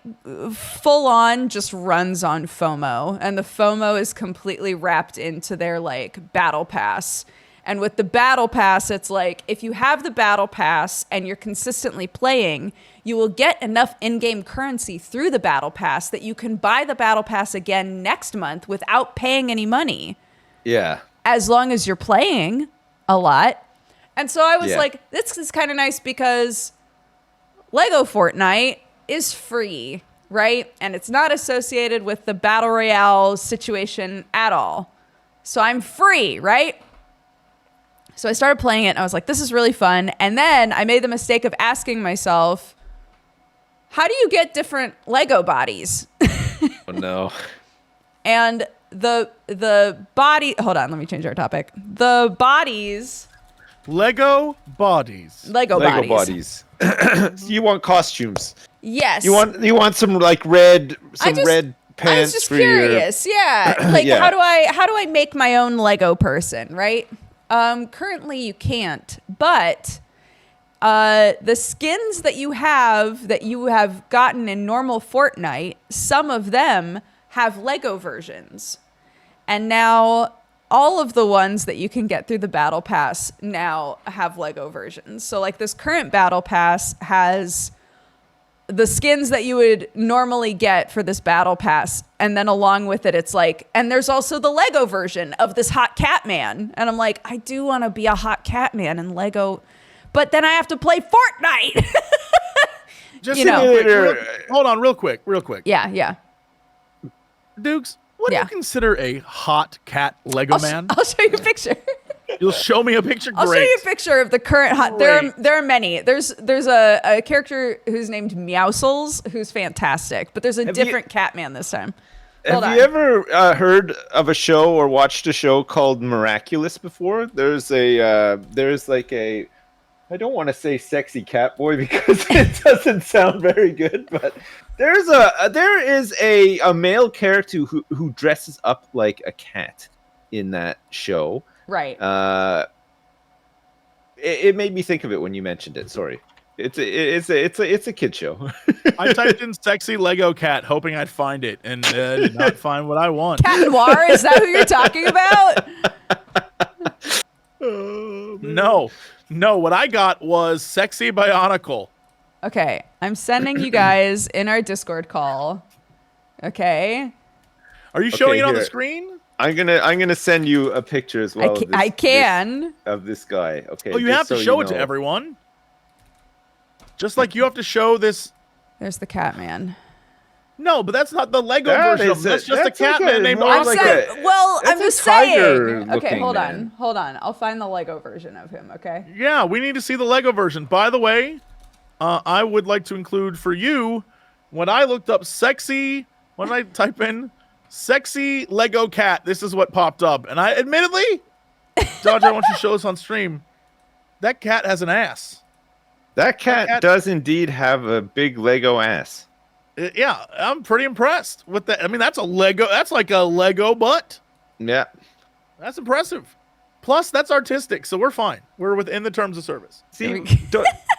full on just runs on FOMO, and the FOMO is completely wrapped into their like battle pass. And with the battle pass, it's like if you have the battle pass and you're consistently playing, you will get enough in-game currency through the battle pass that you can buy the battle pass again next month without paying any money. Yeah. As long as you're playing a lot. And so I was like, this is kind of nice because Lego Fortnite is free, right? And it's not associated with the Battle Royale situation at all. So I'm free, right? So I started playing it and I was like, this is really fun. And then I made the mistake of asking myself, how do you get different Lego bodies? Oh no. And the body, hold on, let me change our topic. The bodies. Lego bodies. Lego bodies. So you want costumes. Yes. You want some like red red pants. I was just curious. Yeah. Like how do I make my own Lego person, right? Currently you can't, but the skins that you have gotten in normal Fortnite, some of them have Lego versions. And now all of the ones that you can get through the battle pass now have Lego versions. So like this current battle pass has the skins that you would normally get for this battle pass, and then along with it, it's like, and there's also the Lego version of this hot cat man. And I'm like, I do want to be a hot cat man in Lego, but then I have to play Fortnite. Just hold on, real quick. Yeah. Dukes, what do you consider a hot cat Lego man? I'll show you a picture. You'll show me a picture. Great. I'll show you a picture of the current hot. There are many. There's a character who's named Meowsles who's fantastic, but there's a different Catman this time. Have you ever heard of a show or watched a show called Miraculous before? There's like a, I don't want to say sexy cat boy because it doesn't sound very good, but there is a male character who dresses up like a cat in that show. Right. It made me think of it when you mentioned it. Sorry. It's a kid show. I typed in sexy Lego cat hoping I'd find it and did not find what I want. Cat Noir, is that who you're talking about? No, what I got was sexy Bionicle. Okay, I'm sending you guys in our Discord call. Okay. Are you showing it on the screen? I'm gonna send you a picture as well. Of this guy. Okay. Oh, you have to show it to everyone. Just like you have to show this. There's the Catman. No, but that's not the Lego version. That's just a Catman named Oscar. I'm just saying. Okay, hold on. I'll find the Lego version of him. Okay. Yeah, we need to see the Lego version. By the way, I would like to include for you when I looked up sexy. When I type in sexy Lego cat, this is what popped up. And I admittedly, Dodger, why don't you show us on stream? That cat has an ass. That cat does indeed have a big Lego ass. Yeah, I'm pretty impressed with that. I mean, that's like a Lego butt. Yeah. That's impressive. Plus, that's artistic, so we're fine. We're within the terms of service. See,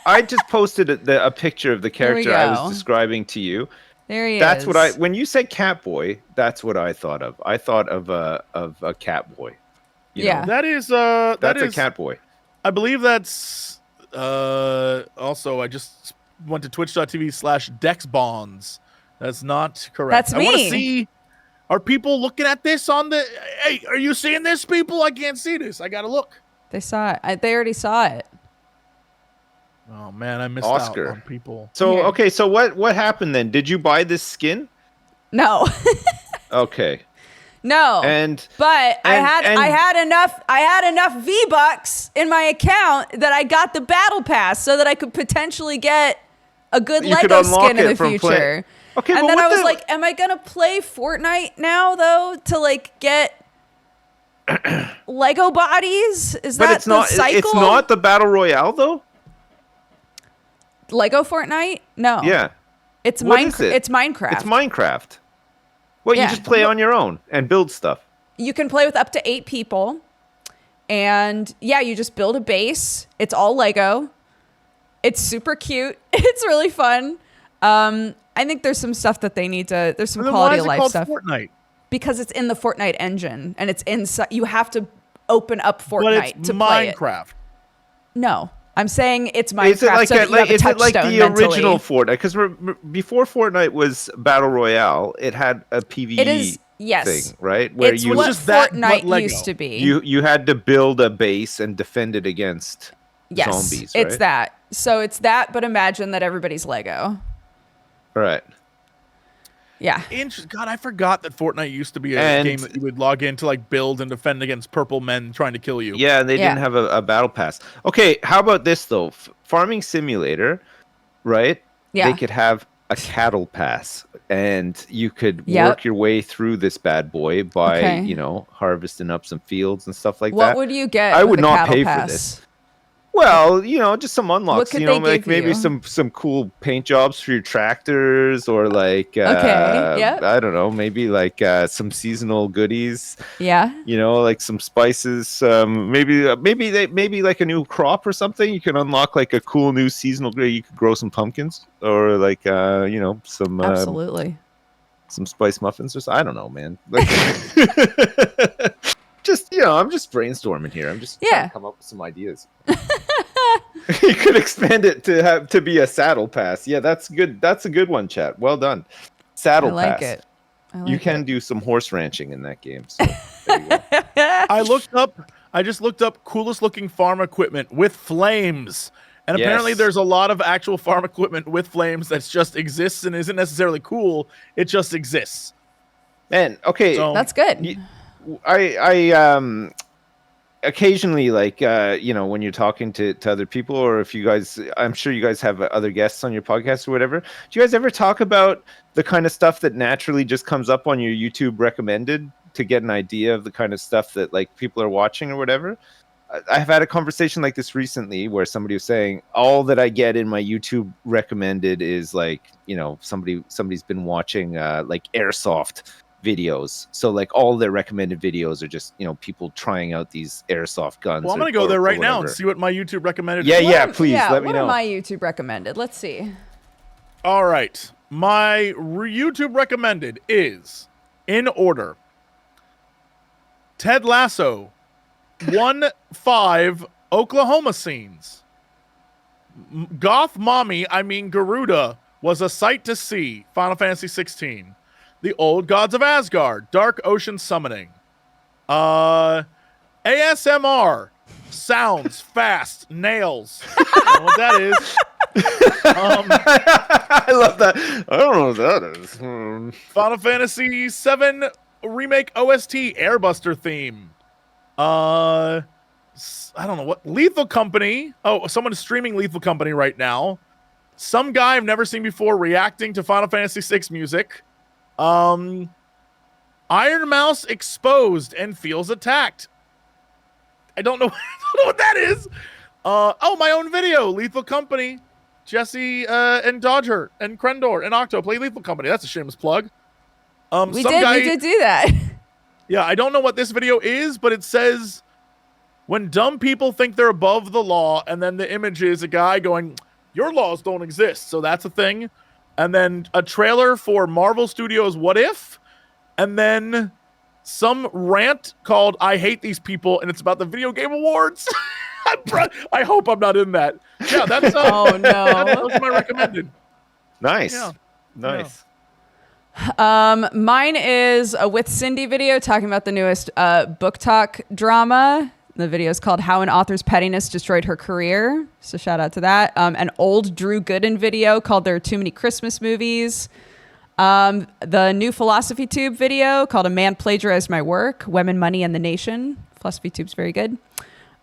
I just posted a picture of the character I was describing to you. There he is. That's what when you said Catboy, that's what I thought of. I thought of a Catboy. Yeah. Know? That is that's a Catboy. I believe that's also I just went to twitch.tv/DexBonds. That's not correct. That's me. I want to see, are people looking at this on the, hey, are you seeing this, people? I can't see this. I got to look. They saw it. They already saw it. Oh, man, I missed Oscar. out on people. So, okay, so what happened then? Did you buy this skin? No. Okay. No. But I had enough V-Bucks in my account that I got the battle pass so that I could potentially get a good Lego skin in the future. Okay, and then I was like, am I going to play Fortnite now, though, to, like, get Lego bodies? Is that the cycle? It's not the Battle Royale, though? Lego Fortnite? No. Yeah. It's Minecraft. It's Minecraft. It's Minecraft. Well, you just play on your own and build stuff. You can play with up to 8 people. And, yeah, you just build a base. It's all Lego. It's super cute. It's really fun. I think there's some stuff that they need to. There's some quality of life stuff. Fortnite? Because it's in the Fortnite engine, and it's inside. You have to open up Fortnite to play it. Minecraft. No, I'm saying it's Minecraft. Is it like, so that you have a touchstone the mentally. original Fortnite? Because before Fortnite was Battle Royale, it had a PvE thing, right? Where it's what Fortnite used to be. You had to build a base and defend it against zombies. Right? It's that. So it's that, but imagine that everybody's Lego. Right. Yeah. God, I forgot that Fortnite used to be a game that you would log in to like build and defend against purple men trying to kill you. Yeah, and they didn't have a battle pass. Okay, how about this though? Farming Simulator, right? Yeah. They could have a cattle pass, and you could work your way through this bad boy by, harvesting up some fields and stuff like that. What would you get? I would not pay for this. Well, just some unlocks, like maybe some cool paint jobs for your tractors, or like I don't know, maybe like some seasonal goodies. Yeah. Like some spices, maybe like a new crop or something. You can unlock like a cool new seasonal goodie. You could grow some pumpkins, or like some absolutely some spice muffins or something. I don't know, man. Like, just I'm just brainstorming here. I'm just trying to come up with some ideas. You could expand it to be a saddle pass. Yeah, that's good. That's a good one, chat. Well done. Saddle pass. I like it. You can do some horse ranching in that game. So there you go. I just looked up coolest looking farm equipment with flames. And apparently there's a lot of actual farm equipment with flames that just exists and isn't necessarily cool. It just exists. Man, okay. So, that's good. I occasionally, like, when you're talking to other people, or if you guys, I'm sure you guys have other guests on your podcast or whatever. Do you guys ever talk about the kind of stuff that naturally just comes up on your YouTube recommended to get an idea of the kind of stuff that like people are watching or whatever? I've had a conversation like this recently where somebody was saying all that I get in my YouTube recommended is like, somebody's been watching like airsoft videos. So like all their recommended videos are just, people trying out these airsoft guns. Well, I'm going to go there right now and see what my YouTube recommended. Yeah, please let me know. What are my YouTube recommended? Let's see. All right. My YouTube recommended is, in order, Ted Lasso 1-5 Oklahoma scenes. Goth Mommy, Garuda, was a sight to see. Final Fantasy 16. The Old Gods of Asgard, Dark Ocean Summoning. ASMR, sounds, fast, nails. I don't know what that is. I love that. I don't know what that is. Final Fantasy 7 Remake OST, Airbuster theme. I don't know what. Lethal Company. Oh, someone is streaming Lethal Company right now. Some guy I've never seen before reacting to Final Fantasy 6 music. Iron Mouse exposed and feels attacked. I don't know what that is. My own video, Lethal Company. Jesse and Dodger and Crendor and Octo play Lethal Company. That's a shameless plug. We did do that. Yeah, I don't know what this video is, but it says when dumb people think they're above the law, and then the image is a guy going, your laws don't exist, so that's a thing. And then a trailer for Marvel Studios' What If, and then some rant called I Hate These People, and it's about the Video Game Awards. I hope I'm not in that. Yeah, that's oh no. Those are my recommended. Nice. Yeah. Nice. Yeah. Mine is a With Cindy video talking about the newest book talk drama. The video is called How an Author's Pettiness Destroyed Her Career. So shout out to that. An old Drew Gooden video called There Are Too Many Christmas Movies. The new Philosophy Tube video called A Man Plagiarized My Work, Women, Money, and the Nation. Philosophy Tube's very good.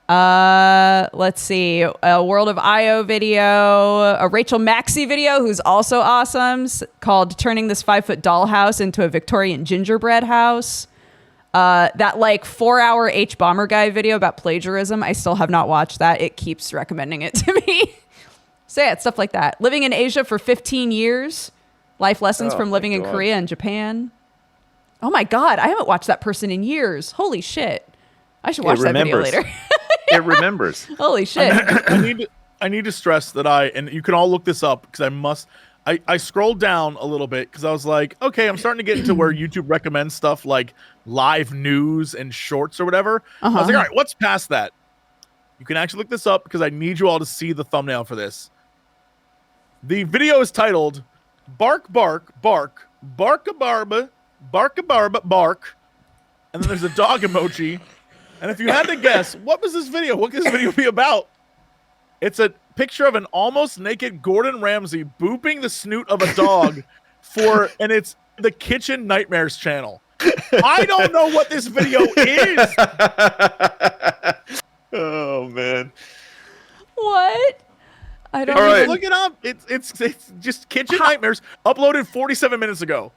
Let's see, a World of Io video, a Rachel Maxey video, who's also awesome, called Turning This 5-Foot Dollhouse into a Victorian Gingerbread House. That like 4-hour H Bomber Guy video about plagiarism. I still have not watched that. It keeps recommending it to me. So yeah, it's stuff like that. Living in Asia for 15 years. Life lessons from living in Korea and Japan. Oh my God, I haven't watched that person in years. Holy shit. I should watch that video later. It remembers. Holy shit. I need to stress that and you can all look this up because I scrolled down a little bit because I was like, okay, I'm starting to get into where YouTube recommends stuff like live news and shorts or whatever. I was like, all right, what's past that? You can actually look this up because I need you all to see the thumbnail for this. The video is titled Bark, Bark, Bark, Bark-a-barba, Bark-a-barba, Bark. And then there's a dog emoji. And if you had to guess, what could this video be about? It's a picture of an almost naked Gordon Ramsay booping the snoot of a dog and it's the Kitchen Nightmares channel. I don't know what this video is. Oh man. What? I don't even look it up. It's just Kitchen Nightmares uploaded 47 minutes ago.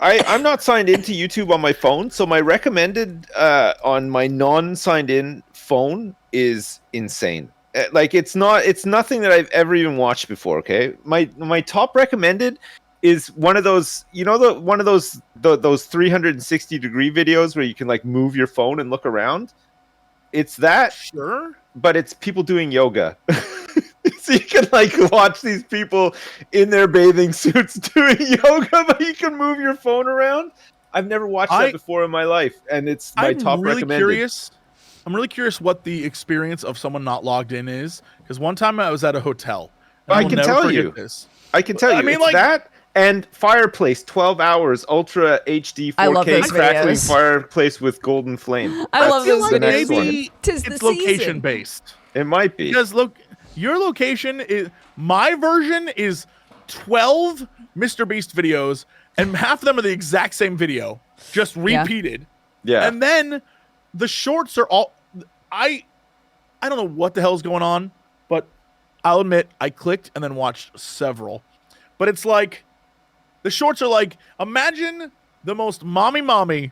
I'm not signed into YouTube on my phone, so my recommended on my non-signed in phone is insane. Like it's nothing that I've ever even watched before. Okay, my top recommended is one of those, those 360-degree videos where you can like move your phone and look around. It's that, sure, but it's people doing yoga. So you can like watch these people in their bathing suits doing yoga, but you can move your phone around. I've never watched that before in my life, and it's my top recommended. I'm really curious what the experience of someone not logged in is, because one time I was at a hotel. I can tell you. I can tell you. I mean, like that and Fireplace, 12 hours, Ultra HD 4K crackling fireplace with golden flame. I love those videos. Maybe it's location based. It might be. Because look, your location is, my version is 12 Mr. Beast videos, and half of them are the exact same video, just repeated. Yeah. And then the shorts are all, I don't know what the hell is going on, but I'll admit I clicked and then watched several. But it's like, the shorts are like, imagine the most mommy,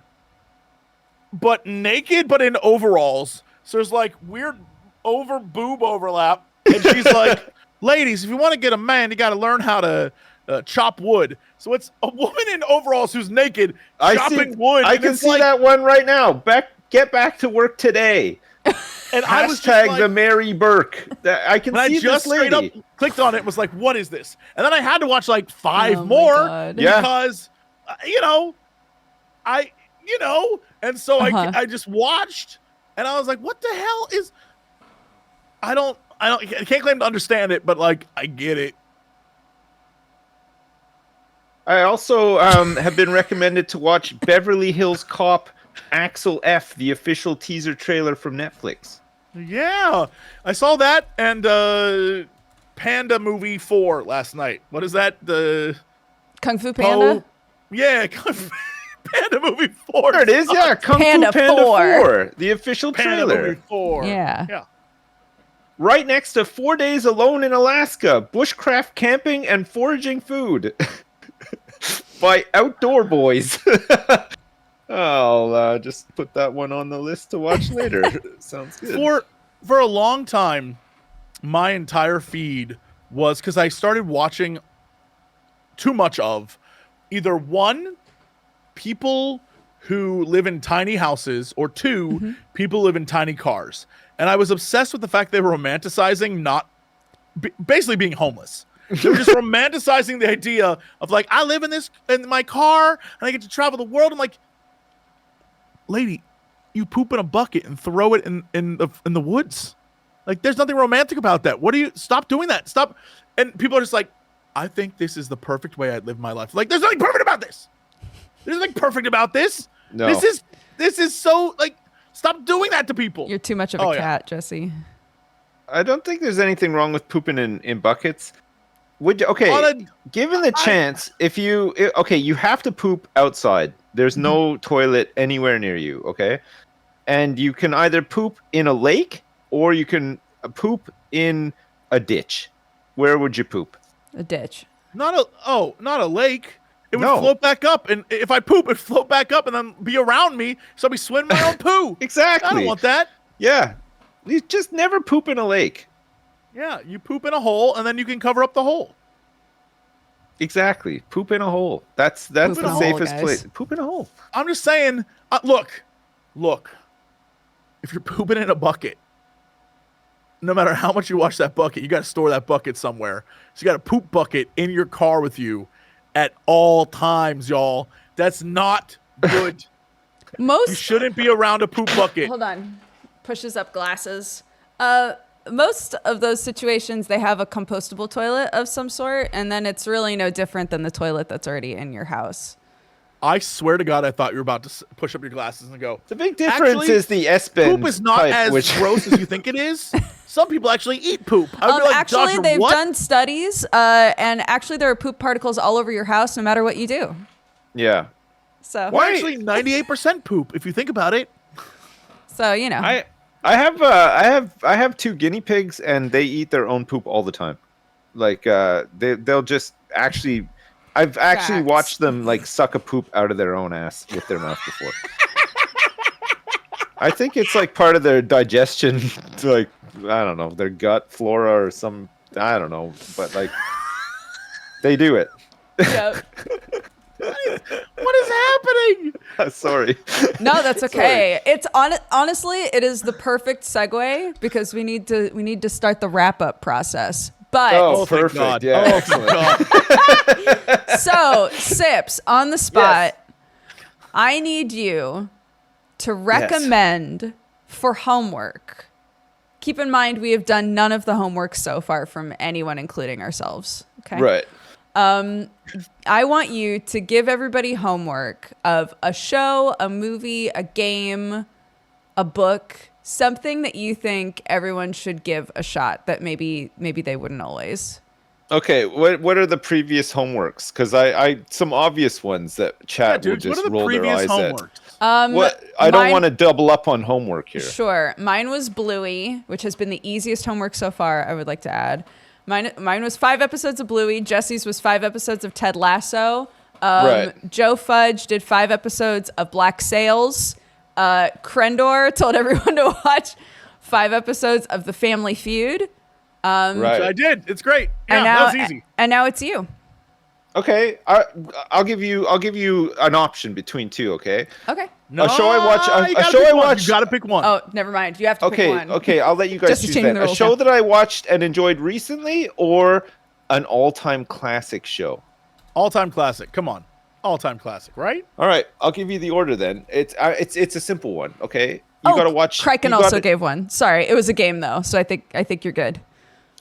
but naked, but in overalls. So there's like weird boob overlap. And she's like, ladies, if you want to get a man, you got to learn how to chop wood. So it's a woman in overalls who's naked chopping wood. I can see that one right now. Get back to work today. And I was just like, the Mary Burke. I can see this lady. Straight up clicked on it and was like, what is this? And then I had to watch like 5 more because, and so I just watched and I was like, what the hell is, I can't claim to understand it, but like, I get it. I also have been recommended to watch Beverly Hills Cop Axel F, the official teaser trailer from Netflix. Yeah, I saw that and Panda Movie 4 last night. What is that? The Kung Fu Panda? Yeah, Panda Movie 4. There it is, yeah. Kung Panda Fu Panda 4, the official Panda trailer. Movie 4. Yeah. Right next to 4 Days Alone in Alaska, bushcraft camping and foraging food by Outdoor Boys. I'll just put that one on the list to watch later. Sounds good. For a long time, my entire feed was, because I started watching too much of either one, people who live in tiny houses, or 2 people who live in tiny cars. And I was obsessed with the fact they were romanticizing basically being homeless. They were just romanticizing the idea of like, I live in my car and I get to travel the world. I'm like, lady, you poop in a bucket and throw it in the woods. Like, there's nothing romantic about that. Stop doing that. Stop. And people are just like, I think this is the perfect way I'd live my life. Like, there's nothing perfect about this. There's nothing perfect about this. No. This is so, like, stop doing that to people. You're too much of a cat, Jesse. I don't think there's anything wrong with pooping in buckets. Given the chance, you have to poop outside. There's no toilet anywhere near you, okay? And you can either poop in a lake or you can poop in a ditch. Where would you poop? A ditch. Not a lake. It would float back up, and if I poop, it'd float back up and then be around me, so I'll be swimming my own poo. Exactly. I don't want that. Yeah. You just never poop in a lake. Yeah, you poop in a hole, and then you can cover up the hole. Exactly. Poop in a hole. That's the safest place. Poop in a hole. I'm just saying, look. If you're pooping in a bucket, no matter how much you wash that bucket, you got to store that bucket somewhere. So you got a poop bucket in your car with you at all times, y'all. That's not good. You shouldn't be around a poop bucket. Hold on. Pushes up glasses. Most of those situations, they have a compostable toilet of some sort, and then it's really no different than the toilet that's already in your house. I swear to God, I thought you were about to push up your glasses and go. The big difference is the S-bend. Poop is not as gross as you think it is. Some people actually eat poop. Actually, they've done studies, and actually there are poop particles all over your house no matter what you do. Yeah. So actually 98% poop if you think about it. So, you know. I have 2 guinea pigs, and they eat their own poop all the time. Like they'll just actually. I've actually watched them like suck a poop out of their own ass with their mouth before. I think it's like part of their digestion, like, I don't know, their gut flora or some, I don't know, but like they do it. Yep. What is happening? Sorry. No, that's okay. It's honestly, it is the perfect segue because we need to start the wrap up process. But perfect. God. Yeah, excellent. So, Sips, on the spot, I need you to recommend for homework. Keep in mind, we have done none of the homework so far from anyone, including ourselves. Okay. Right. I want you to give everybody homework of a show, a movie, a game, a book, something that you think everyone should give a shot that maybe they wouldn't always. Okay, what are the previous homeworks? Because I some obvious ones that chat will just roll their eyes at. I don't want to double up on homework here. Sure. Mine was Bluey, which has been the easiest homework so far, I would like to add. Mine was 5 episodes of Bluey. Jesse's was 5 episodes of Ted Lasso. Right. Joe Fudge did 5 episodes of Black Sails. Crendor told everyone to watch 5 episodes of The Family Feud. Right. I did. It's great. Yeah, that was easy. And now it's you. Okay, I'll give you an option between 2. Okay. Okay. No, a show I watched. You gotta pick one. Oh, never mind. You have to pick one. Okay. I'll let you guys choose that. A show that I watched and enjoyed recently, or an all-time classic show. All-time classic. Come on. All-time classic, right? All right. I'll give you the order then. It's a simple one. Okay. You gotta watch. Kraken also gave one. Sorry, it was a game though, so I think you're good.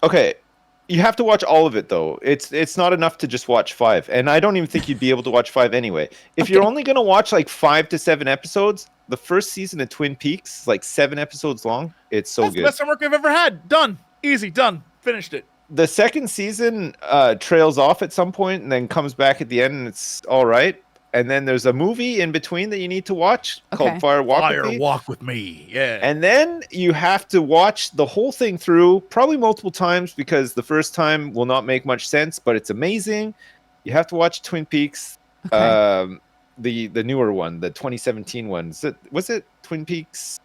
Okay. You have to watch all of it, though. It's not enough to just watch 5. And I don't even think you'd be able to watch 5 anyway. If you're only going to watch like 5 to 7 episodes, the first season of Twin Peaks is like 7 episodes long. It's so good. That's the best homework I've ever had. Done. Easy. Done. Finished it. The second season trails off at some point and then comes back at the end, and it's all right. And then there's a movie in between that you need to watch called Fire Walk with Me. Yeah. And then you have to watch the whole thing through, probably multiple times, because the first time will not make much sense, but it's amazing. You have to watch Twin Peaks, the newer one, the 2017 one. Was it Twin Peaks?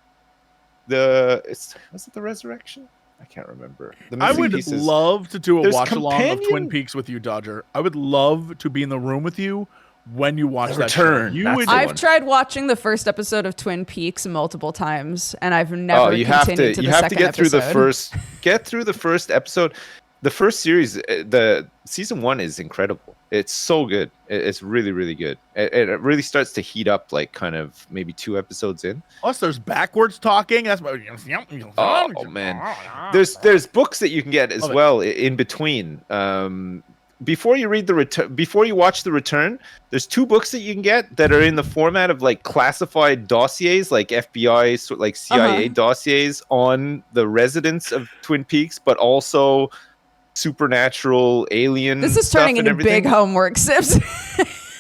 Was it The Resurrection? I can't remember. I would love to do a watch along of Twin Peaks with you, Dodger. I would love to be in the room with you when you watch The that Return. show. I've tried watching the first episode of Twin Peaks multiple times, and I've never continued to the second episode. You have to get through the first episode. The first series, the season 1 is incredible. It's so good. It's really, really good. It really starts to heat up, like kind of maybe 2 episodes in. Plus, there's backwards talking. That's oh man. There's books that you can get as well in between. Before you read before you watch The Return, there's 2 books that you can get that are in the format of like classified dossiers, like FBI, like CIA dossiers on the residents of Twin Peaks, but also supernatural alien. This is turning into big homework, Sips.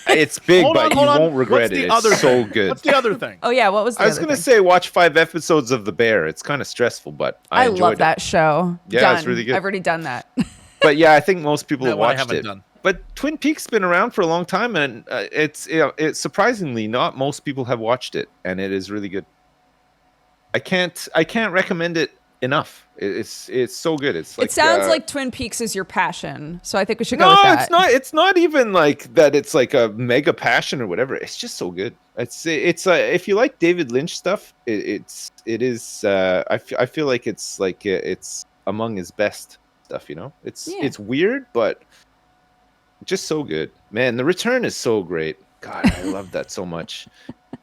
It's big, but you won't regret it. It's so good. What's the other thing? Oh yeah, what was the other thing? I was gonna say watch 5 episodes of The Bear. It's kind of stressful, but I love that show. Yeah, it's really good. I've already done that. But yeah, I think most people have watched it. Done. But Twin Peaks been around for a long time, and it's surprisingly not most people have watched it, and it is really good. I can't recommend it enough. It's so good. It's like, it sounds like Twin Peaks is your passion, so I think we should go with that. No, it's not even like that. It's like a mega passion or whatever. It's just so good. It's if you like David Lynch stuff, it is. I feel like it's among his best stuff. You know, it's weird, but just so good. Man, The Return is so great. God, I love that so much.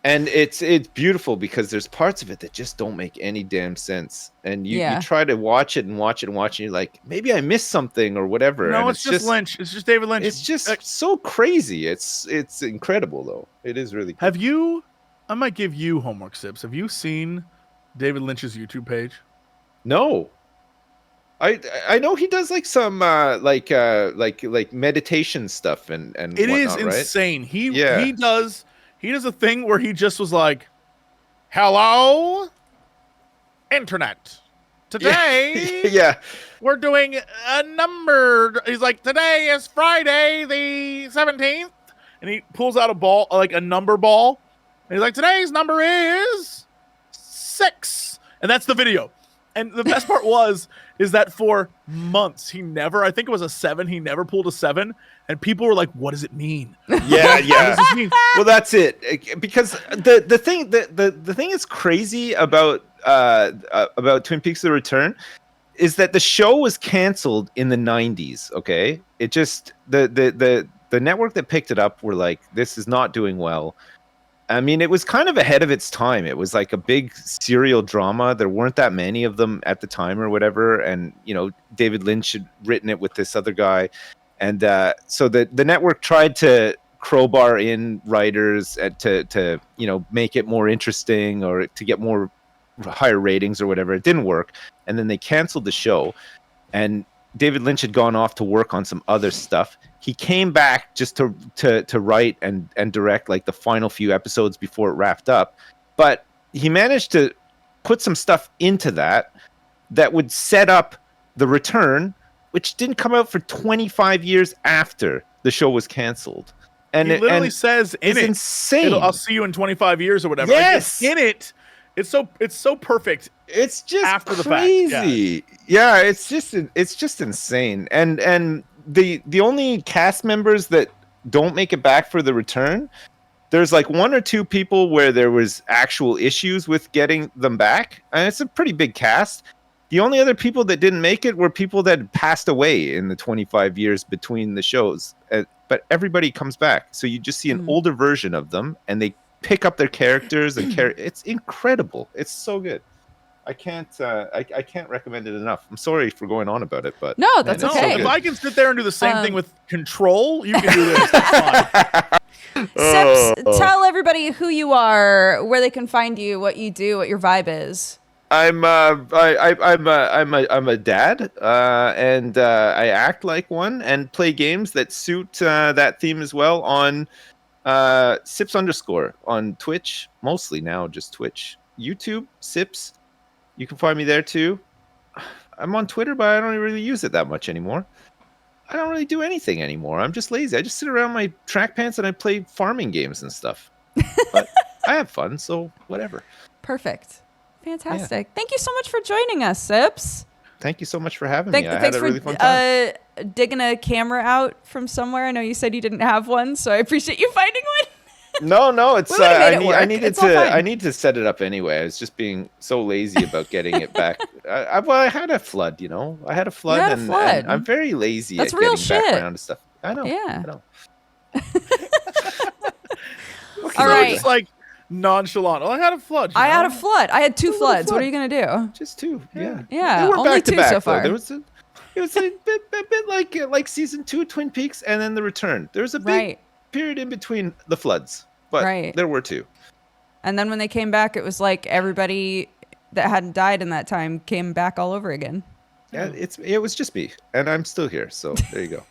And it's beautiful because there's parts of it that just don't make any damn sense. And you try to watch it, and you're like, maybe I missed something or whatever. No, and it's just Lynch. It's just David Lynch. It's just so crazy. It's incredible, though. It is really cool. I might give you homework, Sips. Have you seen David Lynch's YouTube page? No. I know he does like some like meditation stuff and it whatnot, is insane. Right? He does a thing where he just was like, "Hello, internet. Today, we're doing a number." He's like, "Today is Friday the 17th," and he pulls out a ball, like a number ball, and he's like, "Today's number is 6," and that's the video. And the best part is that for months I think it was a 7. He never pulled a 7, and people were like, "What does it mean?" Yeah. What does this mean? Well, that's it. Because the thing is crazy about Twin Peaks: The Return is that the show was canceled in the 90s. Okay, it just the network that picked it up were like, "This is not doing well." I mean, it was kind of ahead of its time. It was like a big serial drama. There weren't that many of them at the time or whatever. And, you know, David Lynch had written it with this other guy. And so the network tried to crowbar in writers to, you know, make it more interesting or to get more higher ratings or whatever. It didn't work. And then they canceled the show. And David Lynch had gone off to work on some other stuff. He came back just to write and direct like the final few episodes before it wrapped up. But he managed to put some stuff into that would set up The Return, which didn't come out for 25 years after the show was canceled. And he literally says in it, insane. "I'll see you in 25 years" or whatever. Yes, like, in it. It's so perfect. It's just after crazy. The fact. Yeah, it's just insane. And the only cast members that don't make it back for The Return, there's like 1 or 2 people where there was actual issues with getting them back, and it's a pretty big cast. The only other people that didn't make it were people that had passed away in the 25 years between the shows. But everybody comes back, so you just see an older version of them, and they pick up their characters and it's incredible. It's so good. I can't recommend it enough. I'm sorry for going on about it, but no, that's okay. If I can sit there and do the same thing with Control, you can do this. Sips, tell everybody who you are, where they can find you, what you do, what your vibe is. I'm a dad, and I act like one and play games that suit that theme as well on Sips _ on Twitch, mostly now just Twitch. YouTube, Sips. You can find me there too. I'm on Twitter, but I don't really use it that much anymore. I don't really do anything anymore. I'm just lazy. I just sit around my track pants and I play farming games and stuff. But I have fun, so whatever. Perfect. Fantastic. Yeah. Thank you so much for joining us, Sips. Thank you so much for having me. I had a really fun time. digging a camera out from somewhere? I know you said you didn't have one, so I appreciate you finding one. No, it's I need to set it up anyway. I was just being so lazy about getting it back. I had a flood, you know. I had a flood, and I'm very lazy at getting back around to stuff. I know. Yeah. I know. All right. Just like nonchalant. Oh, I had a flood. I had a flood. I had 2 floods. What are you gonna do? Just 2. Yeah. Yeah. They were only back 2 to back, so far. It was a bit like season 2 of Twin Peaks, and then the return. There was a big period in between the floods, but there were 2. And then when they came back, it was like everybody that hadn't died in that time came back all over again. Yeah, it was just me, and I'm still here. So there you go.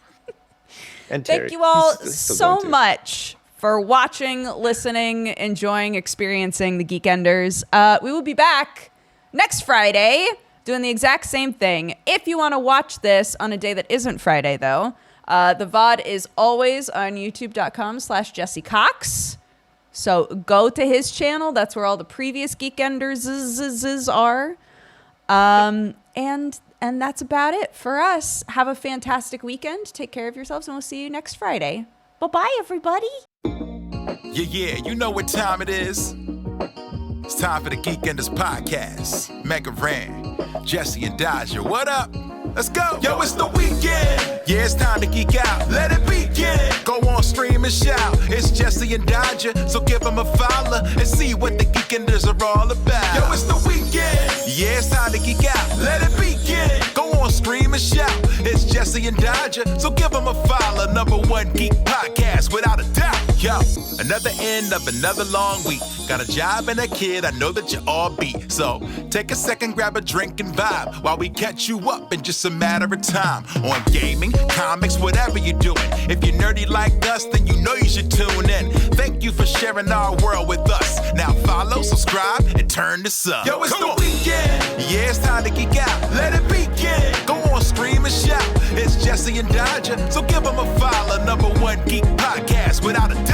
And Terry. Thank you all so much for watching, listening, enjoying, experiencing the Geekenders. We will be back next Friday doing the exact same thing. If you want to watch this on a day that isn't Friday, though, the VOD is always on youtube.com/Jesse Cox. So go to his channel. That's where all the previous Geekenders are. And that's about it for us. Have a fantastic weekend. Take care of yourselves, and we'll see you next Friday. Bye-bye, everybody. Yeah, you know what time it is. It's time for the Geekenders podcast. MegaRan, Jesse and Dodger, what up? Let's go. Yo, it's the weekend. Yeah, it's time to geek out. Let it begin. Go on, stream and shout. It's Jesse and Dodger, so give them a follow and see what the Geekenders are all about. Yo, it's the weekend. Yeah, it's time to geek out. Let it begin. Go on, stream and shout. It's Jesse and Dodger, so give them a follow. #1 geek podcast, without a doubt. Yo, another end of another long week. Got a job and a kid, I know that you all beat. So take a second, grab a drink and vibe while we catch you up in just a matter of time. On gaming, comics, whatever you're doing. If you're nerdy like us, then you know you should tune in. Thank you for sharing our world with us. Now follow, subscribe, and turn this up. Yo, it's the weekend. Yeah, it's time to geek out. Let it begin. Go on, stream and shout. It's Jesse and Dodger, so give them a follow. #1 geek podcast, without a doubt.